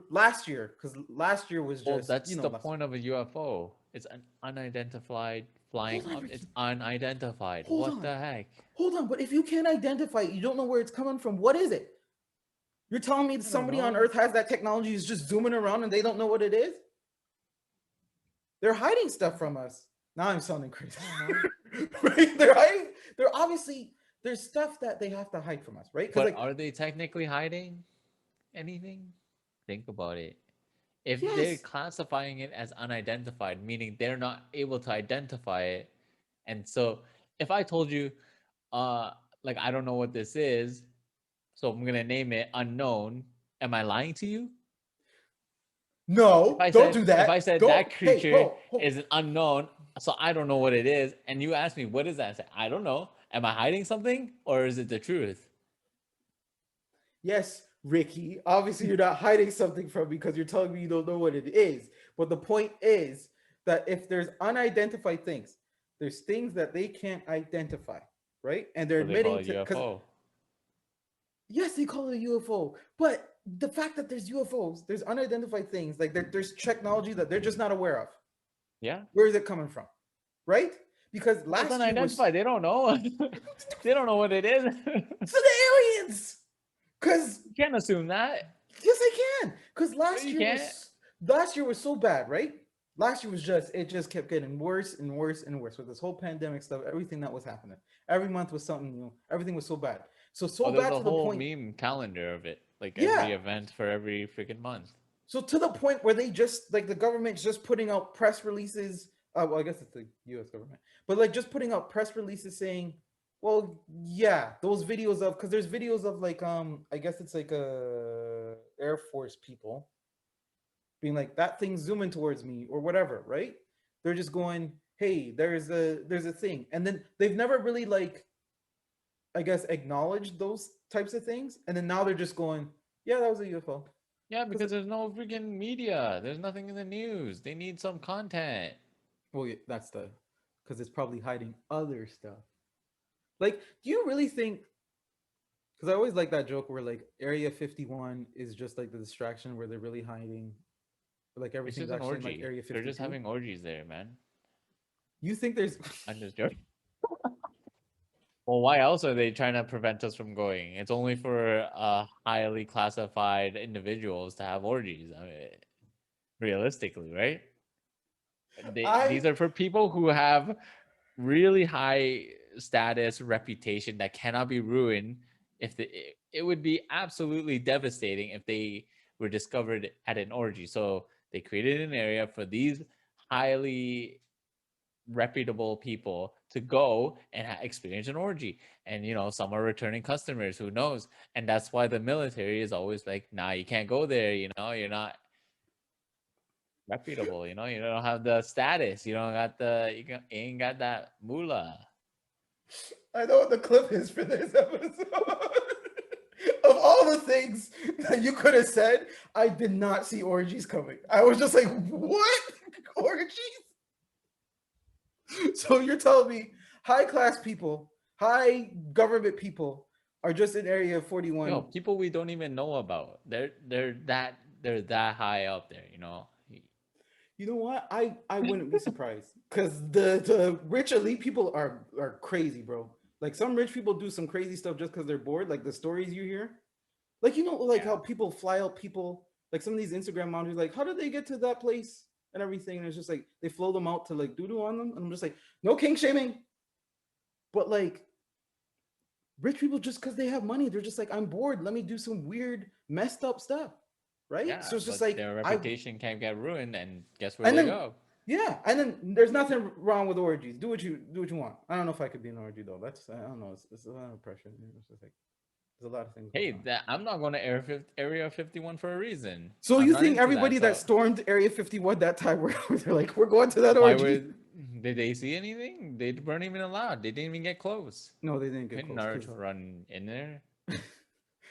last year, because last year was Well, just that's the point of a UFO. It's an unidentified flying hold on, object. It's Ricky, unidentified. hold What on, the heck? hold on. But if you can't identify it, you don't know where it's coming from. What is it? You're telling me I don't somebody on know. Earth has that technology is just zooming around and they don't know what it is? They're hiding stuff from us. Now I'm sounding crazy. I don't know. Right? They're hiding. They're obviously there's stuff that they have to hide from us, right? Because But like are they technically hiding anything? Think about it. If they're yes, classifying it as unidentified, meaning they're not able to identify it, and so if I told you, uh, like I don't know what this is, so I'm gonna name it unknown. Am I lying to you? If no, I don't said do if I that. said Don't. that Hey, creature whoa, whoa. is an unknown, so I don't know what it is, and you ask me what is that, I say I don't know. Am I hiding something or is it the truth? Yes, Ricky. Obviously, you're not hiding something from me because you're telling me you don't know what it is. But the point is that if there's unidentified things, there's things that they can't identify, right? And they're So they call admitting it to because UFO. yes, they call it a UFO, but the fact that there's UFOs, there's unidentified things, like there's technology that they're just not aware of. Yeah, Where is it coming from, right? Because it's last year was unidentified. They don't know. They don't know what it is. to the aliens. Because You can't assume that. yes, I can. Because No, you can't. last year was so bad, right? Last year was just it just kept getting worse and worse and worse with this whole pandemic stuff. Everything that was happening, every month was something new. Everything was so bad, Oh, so there's bad a to the whole point. meme calendar of it, like every Yeah, event for every freaking month. so to the point where they just like the government's just putting out press releases. Well, I guess it's the U.S. government, but like just putting out press releases saying, "Well, yeah, those videos of because there's videos of like I guess it's like Air Force people being like that thing's zooming towards me or whatever, right? They're just going. hey, there's a thing, and then they've never really like, I guess, acknowledged those types of things, and then now they're just going, yeah, that was a UFO. Yeah, Because because there's no freaking media. There's nothing in the news. They need some content. well, yeah, that's the because it's probably hiding other stuff. Like, do you really think? Because I always like that joke where like Area 51 is just like the distraction where they're really hiding, like It's everything's just an actually in like orgy. Area They're just 52. having orgies there, man. You think there's I'm just joking. Well, why else are they trying to prevent us from going? It's only for highly classified individuals to have orgies. I mean, realistically, right? I These are for people who have really high status, reputation that cannot be ruined. If it would be absolutely devastating if they were discovered at an orgy. So they created an area for these highly reputable people to go and experience an orgy, and some are returning customers, who knows. And that's why the military is always like, nah, you can't go there, you're not reputable, you don't have the status, you don't got you ain't got that moolah. I know what the clip is for this episode. Of all the things that you could have said, I did not see orgies coming. I was just like, what? Orgies? So you're telling me high class people, high government people are just in Area 41. People we don't even know about, they're that high up there, You know what? I wouldn't be surprised because the rich elite people are crazy, bro. Like some rich people do some crazy stuff just because they're bored. Like the stories you hear, like like how Yeah. people fly out people. Like some of these Instagram models, like how did they get to that place and everything? And it's just like they flow them out to like doo doo on them, and I'm just like, no king shaming, but like rich people just because they have money, they're just like, I'm bored. Let me do some weird, messed up stuff, right? Yeah, So it's just but like their I reputation can't get ruined, and guess where and they then go? yeah, and then there's nothing wrong with orgies. Do what you want. I don't know if I could be an orgy though. That's I don't know. It's a lot of pressure. It's just like there's a lot of things going Hey, on. I'm not going to Area 51 for a reason. So I'm you not think into everybody that. that So stormed Area 51 that time were they're like, we're going to that why orgy? would did they see anything? They weren't even allowed. They didn't even get close. No, they didn't get Couldn't close because Naruto run in there?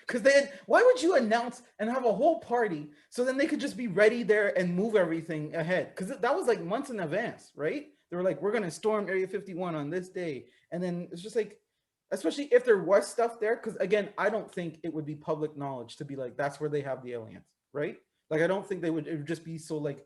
because they had, why would you announce and have a whole party so then they could just be ready there and move everything ahead? Because that was like months in advance, right? They were like, we're gonna storm Area 51 on this day, and then it's just like, especially if there was stuff there, because again, I don't think it would be public knowledge to be like that's where they have the aliens, right? Like I don't think they would. It would just be so like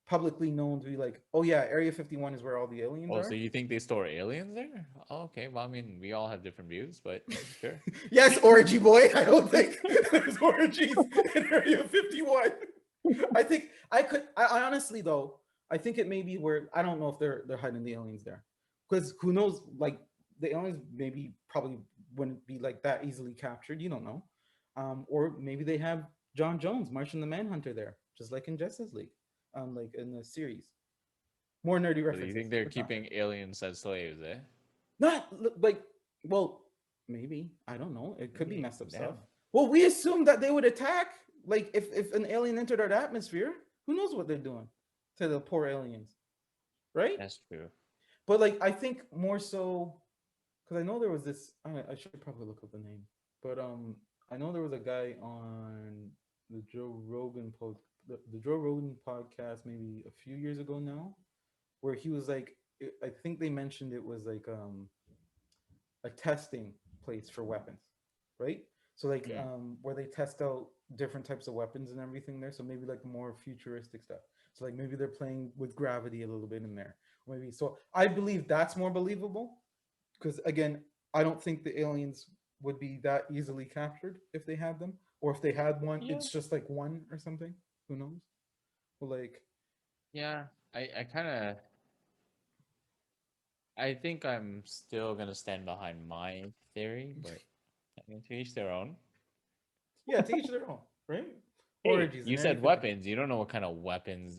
publicly known to be like, oh yeah, Area 51 is where all the aliens Oh, so are. you think they store aliens there? Oh, okay. Well, I mean, we all have different views, but sure. Yes, orgy boy. I don't think there's orgies in Area 51. I think I could. I honestly though, I think it may be where I don't know if they're hiding the aliens there, because who knows? Like the aliens maybe probably wouldn't be like that easily captured. You don't know, or maybe they have John Jones, Martian the Manhunter there, just like in Justice League, like in the series. More nerdy So you references. think they're We're talking. keeping aliens as slaves, eh? Not like well, maybe I don't know. It could be Maybe messed up they stuff. have. Well, we assumed that they would attack. Like if an alien entered our atmosphere, who knows what they're doing to the poor aliens, right? That's true. But like I think more so because I know there was this. I should probably look up the name, but I know there was a guy on the the Joe Rogan podcast maybe a few years ago now, where he was like, I think they mentioned it was like a testing place for weapons, right? So like Hmm. where they test out different types of weapons and everything there. So maybe like more futuristic stuff. So like maybe they're playing with gravity a little bit in there. Maybe so I believe that's more believable because again, I don't think the aliens would be that easily captured if they had them, or if they had one, Yeah. it's just like one or something. Who knows? But like, Yeah. I kind of. I think I'm still gonna stand behind my theory, but I mean, to each their own. yeah, to each their own, right? Hey, Orgies in you Area said 50. weapons. You don't know what kind of weapons.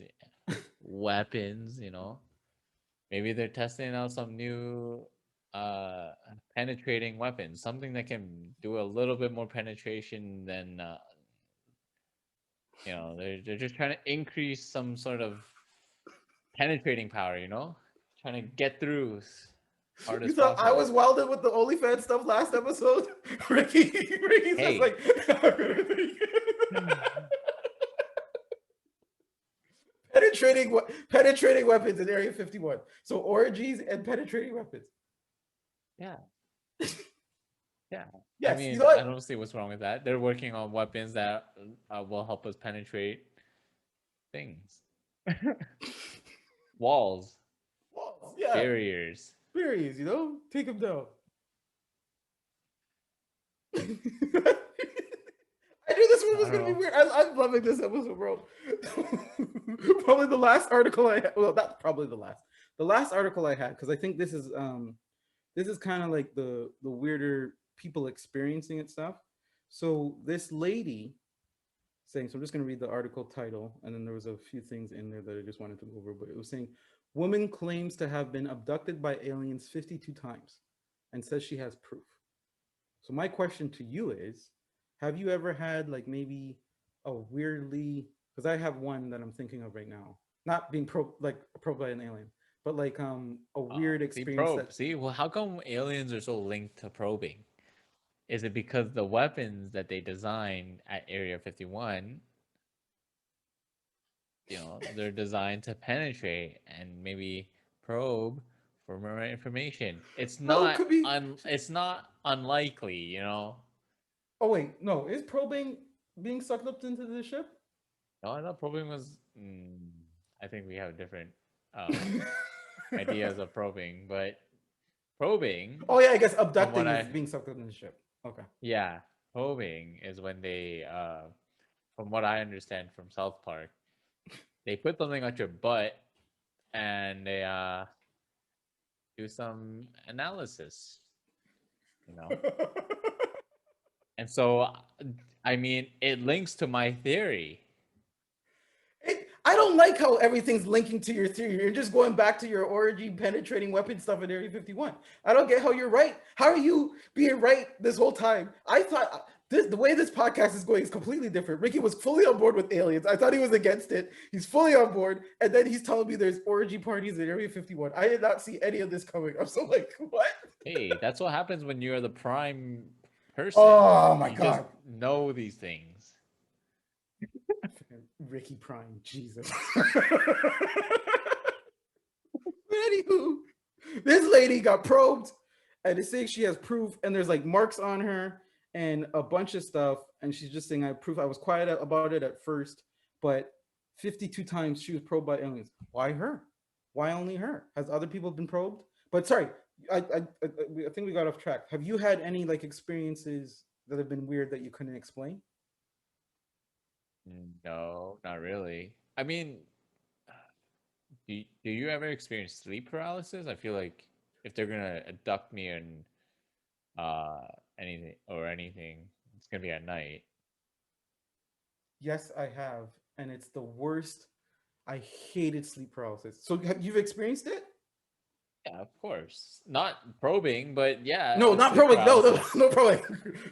Maybe they're testing out some new uh penetrating weapons, something that can do a little bit more penetration than they're just trying to increase some sort of penetrating power. trying to get through as hard You as thought I possible. was wilded with the OnlyFans stuff last episode? Ricky's just Hey, like penetrating weapons in Area 51. So orgies and penetrating weapons. yeah, yeah. I Yes, you mean, know I what? don't see what's wrong with that. They're working on weapons that will help us penetrate things, walls, Walls, yeah. barriers. Berries, take them down. I knew this one I was don't gonna be know. weird. I'm loving this episode, bro. Probably the last article I had. Well, not probably the last. The last article I had, because I think this is kind of like the weirder people experiencing it stuff. So this lady saying, so I'm just gonna read the article title, and then there was a few things in there that I just wanted to go over, but it was saying, woman claims to have been abducted by aliens 52 times and says she has proof. So my question to you is, have you ever had like maybe a weirdly, because I have one that I'm thinking of right now, not being probed by an alien, but like a weird See, experience probe. that. See, well, how come aliens are so linked to probing? Is it because the weapons that they designed at Area 51, they're designed to penetrate and maybe probe for more information? It's No, not could be. it's not unlikely. Oh wait, no, is probing being sucked up into the ship? No, I thought probing was. I think we have different ideas of probing, but probing, Oh yeah, I guess from what abducting is I being sucked up in the ship. Okay. yeah, probing is when they, from what I understand from South Park, they put something on your butt and they do some analysis, you know. And so, I mean, it links to my theory. I don't like how everything's linking to your theory. You're just going back to your origin penetrating weapon stuff in Area 51. I don't get how you're right. How are you being right this whole time? I thought the way this podcast is going is completely different. Ricky was fully on board with aliens. I thought he was against it. He's fully on board. And then he's telling me there's orgy parties in Area 51. I did not see any of this coming. I'm so like, what? Hey, that's what happens when you're the prime person. Oh my You just God. know these things. Ricky Prime, Jesus. Anywho, this lady got probed and it's saying she has proof and there's like marks on her and a bunch of stuff. And she's just saying, I have proof. I was quiet about it at first, but 52 times she was probed by aliens. Why her? Why only her? Has other people been probed? But sorry, I think we got off track. Have you had any like experiences that have been weird that you couldn't explain? No, not really. I mean, do you ever experience sleep paralysis? I feel like if they're gonna abduct me and uh anything, it's gonna be at night. Yes, I have. And it's the worst. I hated sleep paralysis. So you've experienced it? Yeah, of course. Not probing, but yeah, No, not sleep probing. No, no, paralysis. no probing.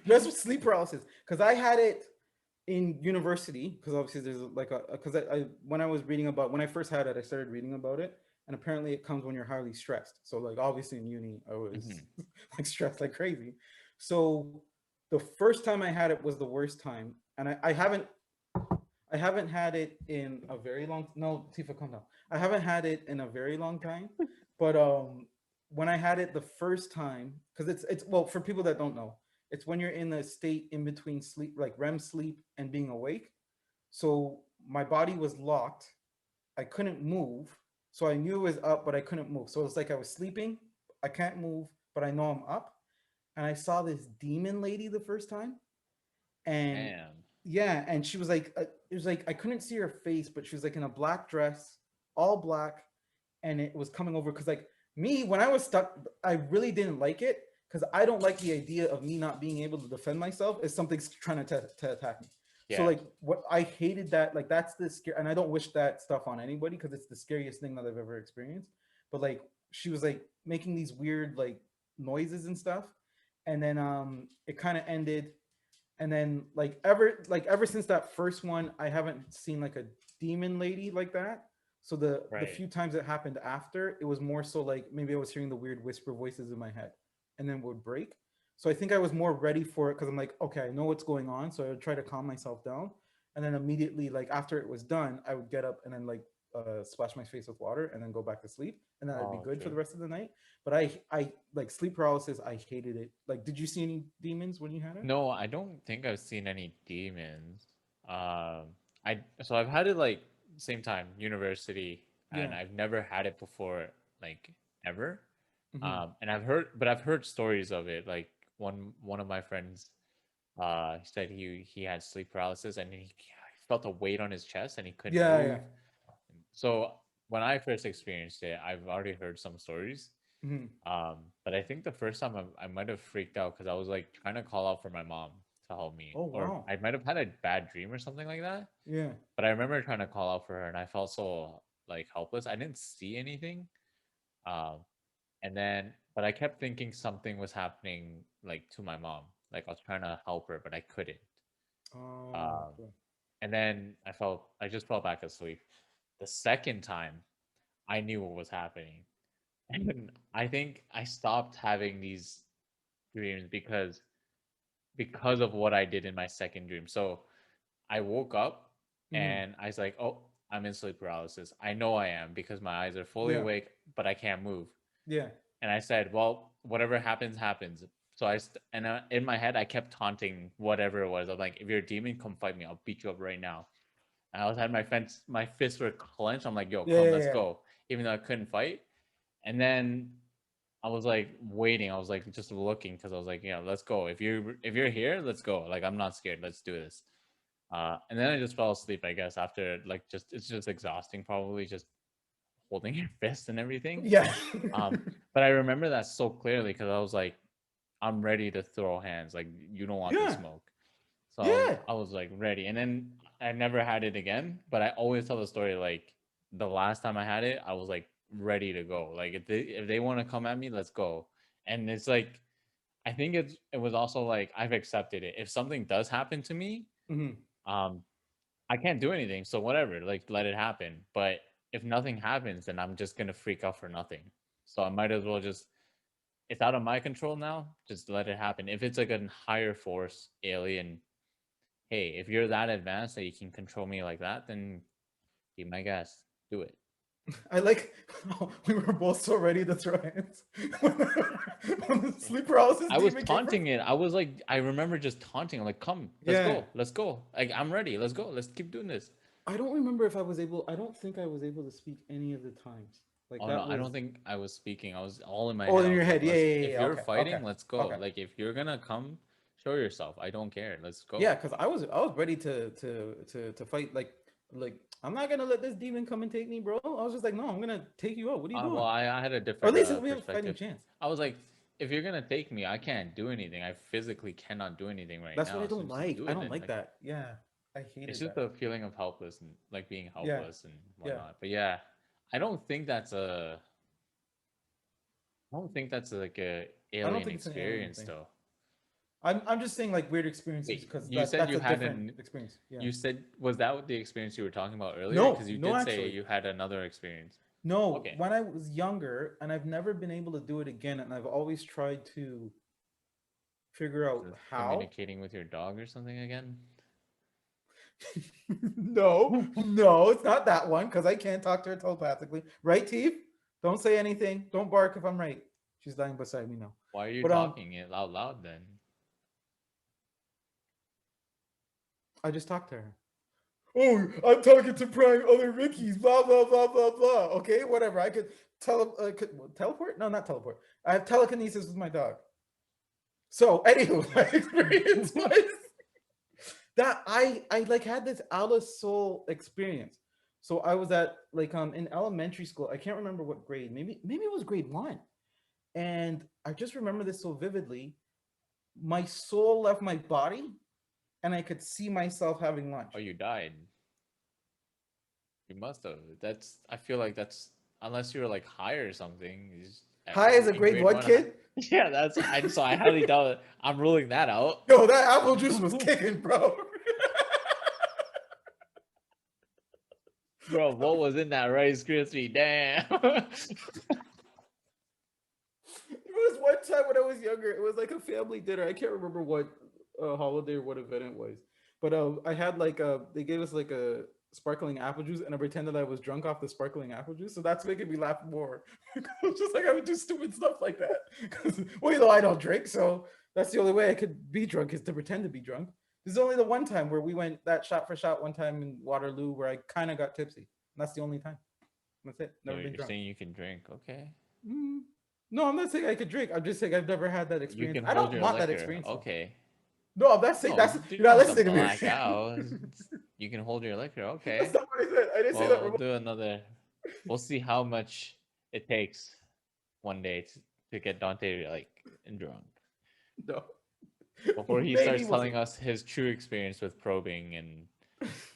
Just with sleep paralysis. Because I had it in university. Because obviously there's like because I when I was reading about when I first had it, I started reading about it, and apparently it comes when you're highly stressed. So like obviously in uni, I was Mhm. like stressed like crazy. So the first time I had it was the worst time, and I haven't had it in a very long. No, Tifa, calm down. I haven't had it in a very long time, but when I had it the first time, because it's well for people that don't know, it's when you're in a state in between sleep, like REM sleep and being awake. So my body was locked. I couldn't move, so I knew it was up, but I couldn't move. So it's like I was sleeping. I can't move, but I know I'm up. And I saw this demon lady the first time, and Man. yeah, and she was like it was like I couldn't see her face, but she was like in a black dress, all black, and it was coming over because like me when I was stuck, I really didn't like it because I don't like the idea of me not being able to defend myself if something's trying to attack me. So Yeah. like what I hated that, like that's the scare, and I don't wish that stuff on anybody because it's the scariest thing that I've ever experienced. But like she was like making these weird like noises and stuff, and then it kind of ended, and then like ever since that first one I haven't seen like a demon lady like that. So the Right. few times it happened after, it was more so like maybe I was hearing the weird whisper voices in my head, and then would break. So I think I was more ready for it because I'm like, okay, I know what's going on. So I would try to calm myself down, and then immediately, like after it was done, I would get up and then like splash my face with water and then go back to sleep, and then I'd be Oh, good for true. the rest of the night. But I like sleep paralysis. I hated it. Like, did you see any demons when you had it? No, I don't think I've seen any demons. So I've had it like same time, university, Yeah. and I've never had it before, like ever. Hmm. And I've heard stories of it. Like one of my friends, he said he had sleep paralysis and he felt a weight on his chest and he couldn't Yeah. Yeah. move. So when I first experienced it, I've already heard some stories. Hmm. But I think the first time I might have freaked out because I was like trying to call out for my mom to help me, Oh or wow. I might have had a bad dream or something like that. Yeah. But I remember trying to call out for her, and I felt so like helpless. I didn't see anything, um, and then but I kept thinking something was happening like to my mom. Like I was trying to help her, but I couldn't. Oh. Um, Okay. and then I just fell back asleep. The second time, I knew what was happening, and I think I stopped having these dreams because of what I did in my second dream. So I woke up Hmm. and I was like, "Oh, I'm in sleep paralysis. I know I am because my eyes are fully Yeah. awake, but I can't move." Yeah. And I said, "Well, whatever happens, happens." So in my head, I kept taunting whatever it was. I'm like, "If you're a demon, come fight me. I'll beat you up right now." And I was had my fists were clenched. I'm like, "Yo, Yeah. come, Yeah. let's Yeah. go." Even though I couldn't fight. And then I was like waiting. I was like just looking because I was like, let's go. If you're here, let's go. Like I'm not scared. Let's do this. And then I just fell asleep. I guess after like just it's just exhausting. Probably just holding your fist and everything. Yeah. Um, but I remember that so clearly because I was like, I'm ready to throw hands. Like you don't want the Yeah. smoke. So Yeah. I was like ready. And then I never had it again. But I always tell the story like the last time I had it, I was like ready to go. Like if they want to come at me, let's go. And it's like I think it was also like I've accepted it. If something does happen to me, Hmm. um, I can't do anything. So whatever, like let it happen. But if nothing happens, then I'm just gonna freak out for nothing. So I might as well just it's out of my control now. Just let it happen. If it's like a higher force alien, hey, if you're that advanced that you can control me like that, then be my guest. Do it. I like how we were both so ready to throw hands when the sleep paralysis I was demon came from. taunting it. I was like, I remember just taunting. I'm like, come, let's Yeah. go, let's go. Like, I'm ready. Let's go. Let's keep doing this. I don't remember if I was able. I don't think I was able to speak any of the times. Like Oh no, that I don't was. think I was speaking. I was all in my Oh, head. in I your was like, head. Yeah. let's. Yeah. Yeah. If Yeah. you're Okay. Okay. fighting, let's go. Okay. Like, if you're gonna come, show yourself. I don't care. Let's Yeah, go. because I was ready to fight. Like I'm not gonna let this demon come and take me, bro. I was just like, no, I'm gonna take you out. What are you Well, doing? I had a Or at different least we have a fighting perspective. chance. I was like, if you're gonna take me, I can't do anything. I physically cannot do anything right That's what I now. So don't just like. do I it don't then. like Like, that. Yeah, I it's hated just that. a feeling of helpless and like being Yeah, helpless and yeah. whatnot. But yeah, I don't think that's a. I don't think that's like a I don't alien think it's an alien experience thing. though. I'm just saying like weird experiences Wait, because you said that's you a had different an. experience. Yeah. You said was that what the experience you were talking about earlier? Because No, you no, did say actually, you had another experience. no. Okay, When I was younger, and I've never been able to do it again, and I've always tried to figure is out it how. communicating with your dog or something again? No, no, it's not that one because I can't talk to her telepathically. Right, Teef? Don't say anything. Don't bark if I'm right. She's lying beside me now. Why are you But talking it out loud then? I just talked to her. Oh, I'm talking to prime other Rickies. Blah blah blah blah blah. Okay, whatever. I could teleport. No, not teleport. I have telekinesis with my dog. So, anywho, my experience was that I like had this out of soul experience. So I was at like in elementary school. I can't remember what grade. Maybe it was grade 1. And I just remember this so vividly. My soul left my body and I could see myself having lunch. Oh, you died. You must have. That's. I feel like that's unless you were like high or something. High as a In grade grade 1 one. kid? Yeah, that's. I so I highly doubt it. I'm ruling that out. Yo, that apple juice was kicking, bro. Bro, what was in that Rice Krispie? Damn. It was one time when I was younger. It was like a family dinner. I can't remember what holiday or what event it was. But I had like they gave us like a sparkling apple juice, and I pretended I was drunk off the sparkling apple juice. So that's making me laugh more. I was just like I would do stupid stuff like that. Well, you know, I don't drink, so that's the only way I could be drunk is to pretend to be drunk. This is only the one time where we went that shot for shot one time in Waterloo where I kind of got tipsy. That's the only time. That's it. Yo, Never been you're drunk. saying you can drink, okay? Mm. No, I'm not saying I could drink. I'm just saying I've never had that You experience. can I hold don't your want that liquor, experience though. okay? No, I'm not saying No, that's you you're not don't have to listening to me. black out. You can hold your liquor, That's okay? not what I said. I didn't say Well, that. we'll do another. We'll see how much it takes one day to get Dante like drunk No. before he Maybe starts we'll telling see. us his true experience with probing and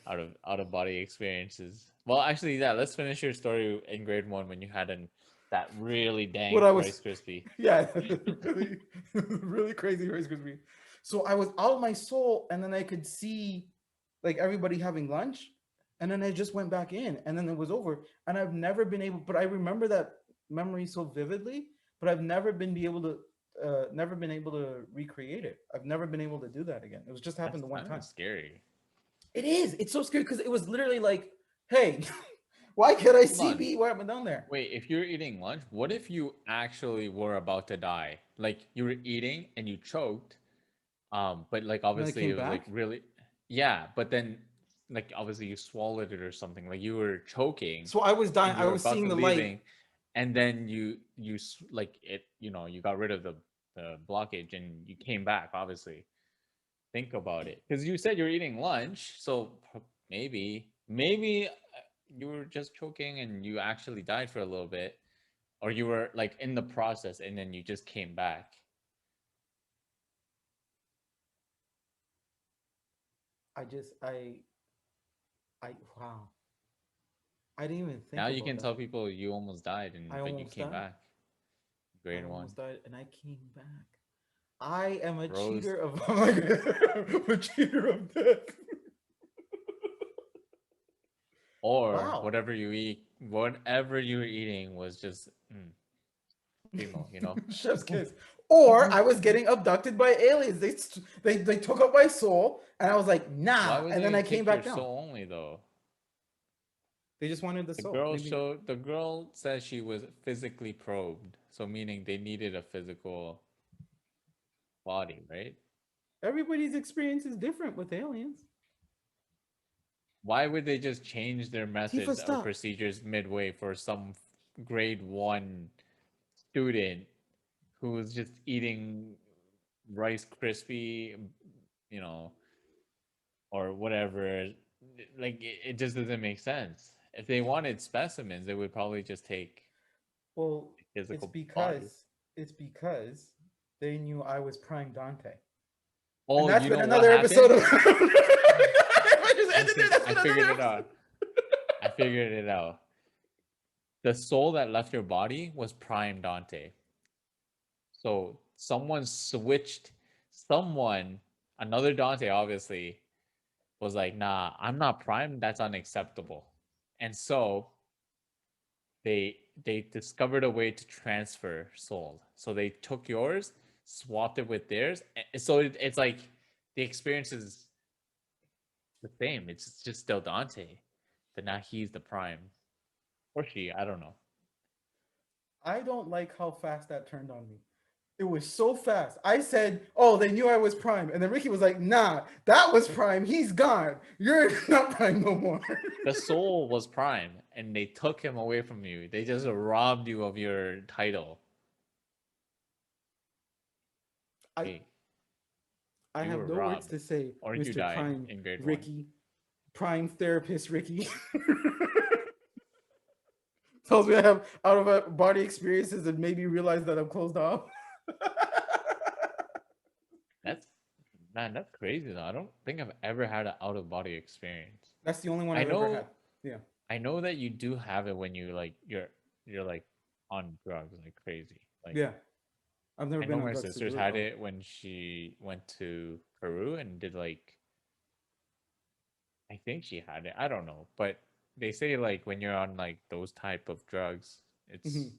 out of body experiences. Well, actually, yeah. Let's finish your story in grade one when you had that really What dank I was, Rice Krispie. yeah, really, really crazy Rice Krispie. So I was out of my soul, and then I could see like everybody having lunch, and then I just went back in, and then it was over. And I've never been able, but I remember that memory so vividly, but I've never been able to recreate it. I've never been able to do that again. It was just happened That's the one kind time. of scary. It is. It's so scary because it was literally like, hey, why can't I Hold see on. me? Why am I down there? Wait, if you're eating lunch, what if you actually were about to die? Like you were eating and you choked, but like And then I obviously came it was like back. really, yeah, but then like obviously you swallowed it or something. Like you were choking So I was dying. and I you were was about seeing to the light. leaving, and then like it, you got rid of the blockage and you came back. Obviously, think about it because you said you're eating lunch, so maybe you were just choking and you actually died for a little bit, or you were like in the process and then you just came back. I just, I, wow. I didn't even Now think you about can that. tell people you almost died I and but you almost came died. back. I Grade one. almost died, and I came back. I am a Rose cheater of oh my God, I'm a cheater of death. or Wow. whatever you were eating was just primo. Chef's kiss. Or I was getting abducted by aliens. They took up my soul, and I was like, Why nah. would And then they I came take your back down. soul only though? They just wanted the The soul. girl Maybe showed the girl said she was physically probed, so meaning they needed a physical body, right? everybody's experience is different with aliens. Why would they just change their Tifa, methods or stop. procedures midway for some grade one student who was just eating Rice Krispie, you know, or whatever? Like it just doesn't make sense. If they wanted specimens, they would probably just take Well, a it's physical body. because it's because they knew I was Prime Dante, and Oh, that's you been know what another episode happened? of. If I just ended there, Listen, that's I been another figured it episode. out. I figured it out. The soul that left your body was Prime Dante. So someone, another Dante obviously, was like, nah, I'm not Prime. That's unacceptable. And so they discovered a way to transfer soul. So they took yours, swapped it with theirs. So it's like the experience is the same. It's just still Dante, but now he's the Prime or she. I don't know. I don't like how fast that turned on me. It was so fast. I said, "Oh, they knew I was Prime," and then Ricky was like, "Nah, that was Prime. He's gone. You're not Prime no more." The soul was Prime, and they took him away from you. They just robbed you of your title. I Hey, I you have were no words robbed, to say, or you Mr. died Prime in grade one. Ricky, Prime Therapist Ricky. Tells me I have out of body experiences and made me realize that I'm closed off. That's man, that's crazy though. I don't think I've ever had an out of body experience. That's the only one I I've ever had. know, Yeah. I know that you do have it when you like you're like on drugs like crazy. Like Yeah. I've never I know been on my drugs to sister's do it had though. it when she went to Peru and did like I think she had it. I don't know, but they say like when you're on like those type of drugs, it's Mhm.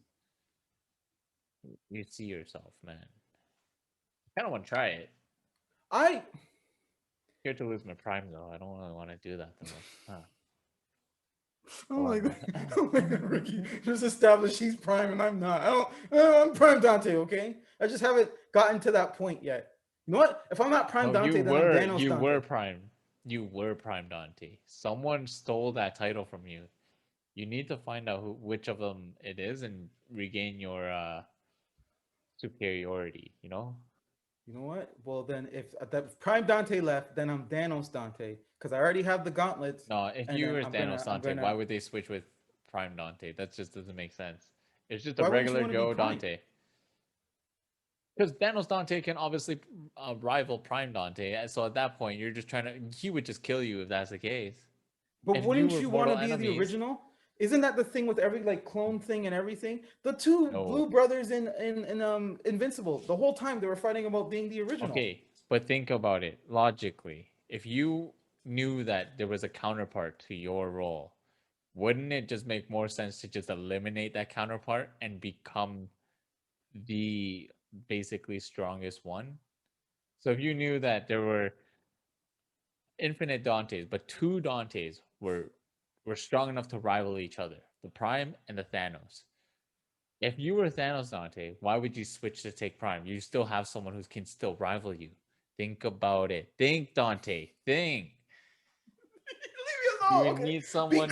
you see yourself, man. I kind of want to try it. I Scared to lose my prime though. I don't really want to do that though. Huh. oh Go my on, god, man. oh my god, Ricky just established he's prime and I'm not. I don't. I'm prime Dante. Okay, I just haven't gotten to that point yet. You know what? If I'm not prime No, Dante, then I'm Danos you were Dante. prime. You were prime Dante. Someone stole that title from you. You need to find out which of them it is and regain your superiority. You know? You know what? Well, then if Prime Dante left, then I'm Danos Dante because I already have the gauntlets, No, if and you then were Thanos I'm Dante, why gonna. would they switch with Prime Dante? That just doesn't make sense. It's just a Why wouldn't you regular want to be Joe Prime? Dante. Because Thanos Dante can obviously rival Prime Dante. So at that point, you're just trying to. He would just kill you if that's the case. But If you wouldn't were you want mortal to be the enemies, original? Isn't that the thing with every like clone thing and everything? The two no. blue brothers in Invincible, the whole time they were fighting about being the original. Okay, but think about it logically. If you knew that there was a counterpart to your role, wouldn't it just make more sense to just eliminate that counterpart and become the basically strongest one? So if you knew that there were infinite Dantes, but two Dantes were strong enough to rival each other, the Prime and the Thanos. If you were Thanos Dante, why would you switch to take Prime? You still have someone who can still rival you. Think about it. Think, Dante. Think. Leave me You alone, would okay? need someone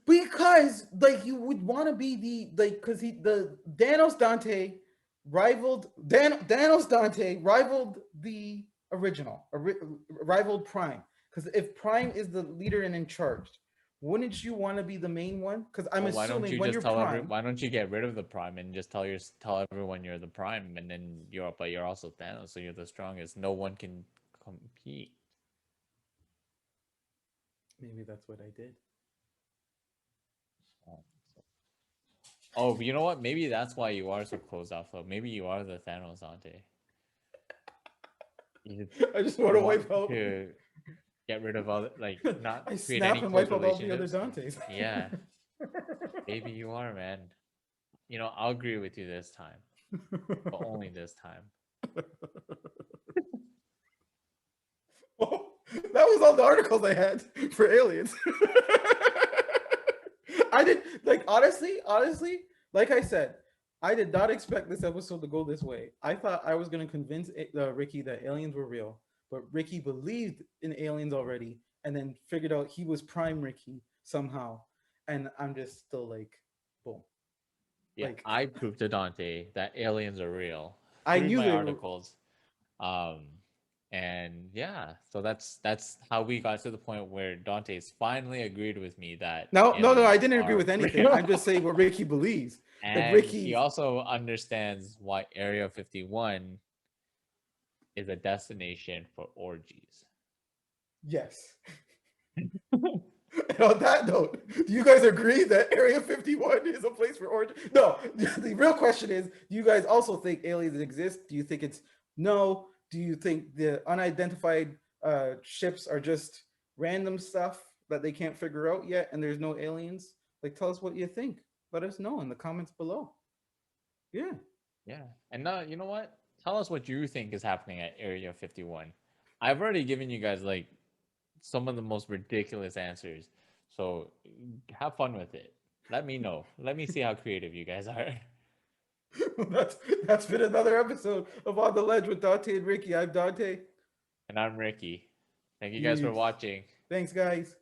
Because to. like you would want to be the like because he the Danos Dante Danos Dante rivaled the original rivaled Prime because if Prime is the leader and in charge, wouldn't you want to be the main one? Because I'm Well, why don't assuming you when just you're tell Prime, why don't you get rid of the Prime and just tell everyone you're the Prime and then but you're also Thanos, so you're the strongest. No one can compete. maybe that's what I did. Um, Oh, you know what? Maybe that's why you are so closed off. Though maybe you are the Thanos Dante. You I just want to wipe want out. to get rid of other, like, not I create snap any and close wipe out all the other relationships. Dantes. Yeah, maybe you are, man. You know, I'll agree with you this time, but only this time. Oh, that was all the articles I had for aliens. I did like honestly, like I said, I did not expect this episode to go this way. I thought I was gonna convince Ricky that aliens were real, but Ricky believed in aliens already, and then figured out he was Prime Ricky somehow, and I'm just still like, boom, Yeah, like I proved to Dante that aliens are real I through knew my they were. articles. Um, and yeah, so that's how we got to the point where Dante's finally agreed with me that No, I aliens didn't agree are with anything. I'm real. just saying what Ricky believes. Like And he Ricky, also understands why Area 51 is a destination for orgies. yes. And on that note, do you guys agree that Area 51 is a place for origin? No, the real question is, do you guys also think aliens exist? Do you think it's no? Do you think the unidentified ships are just random stuff that they can't figure out yet and there's no aliens? Like, tell us what you think. Let us know in the comments below. Yeah. Yeah. And you know what? Tell us what you think is happening at Area 51. I've already given you guys like some of the most ridiculous answers. So have fun with it. Let me know. Let me see how creative you guys are. that's been another episode of On the Ledge with Dante and Ricky. I'm Dante. And I'm Ricky. Thank you guys for Peace. watching. Thanks, guys.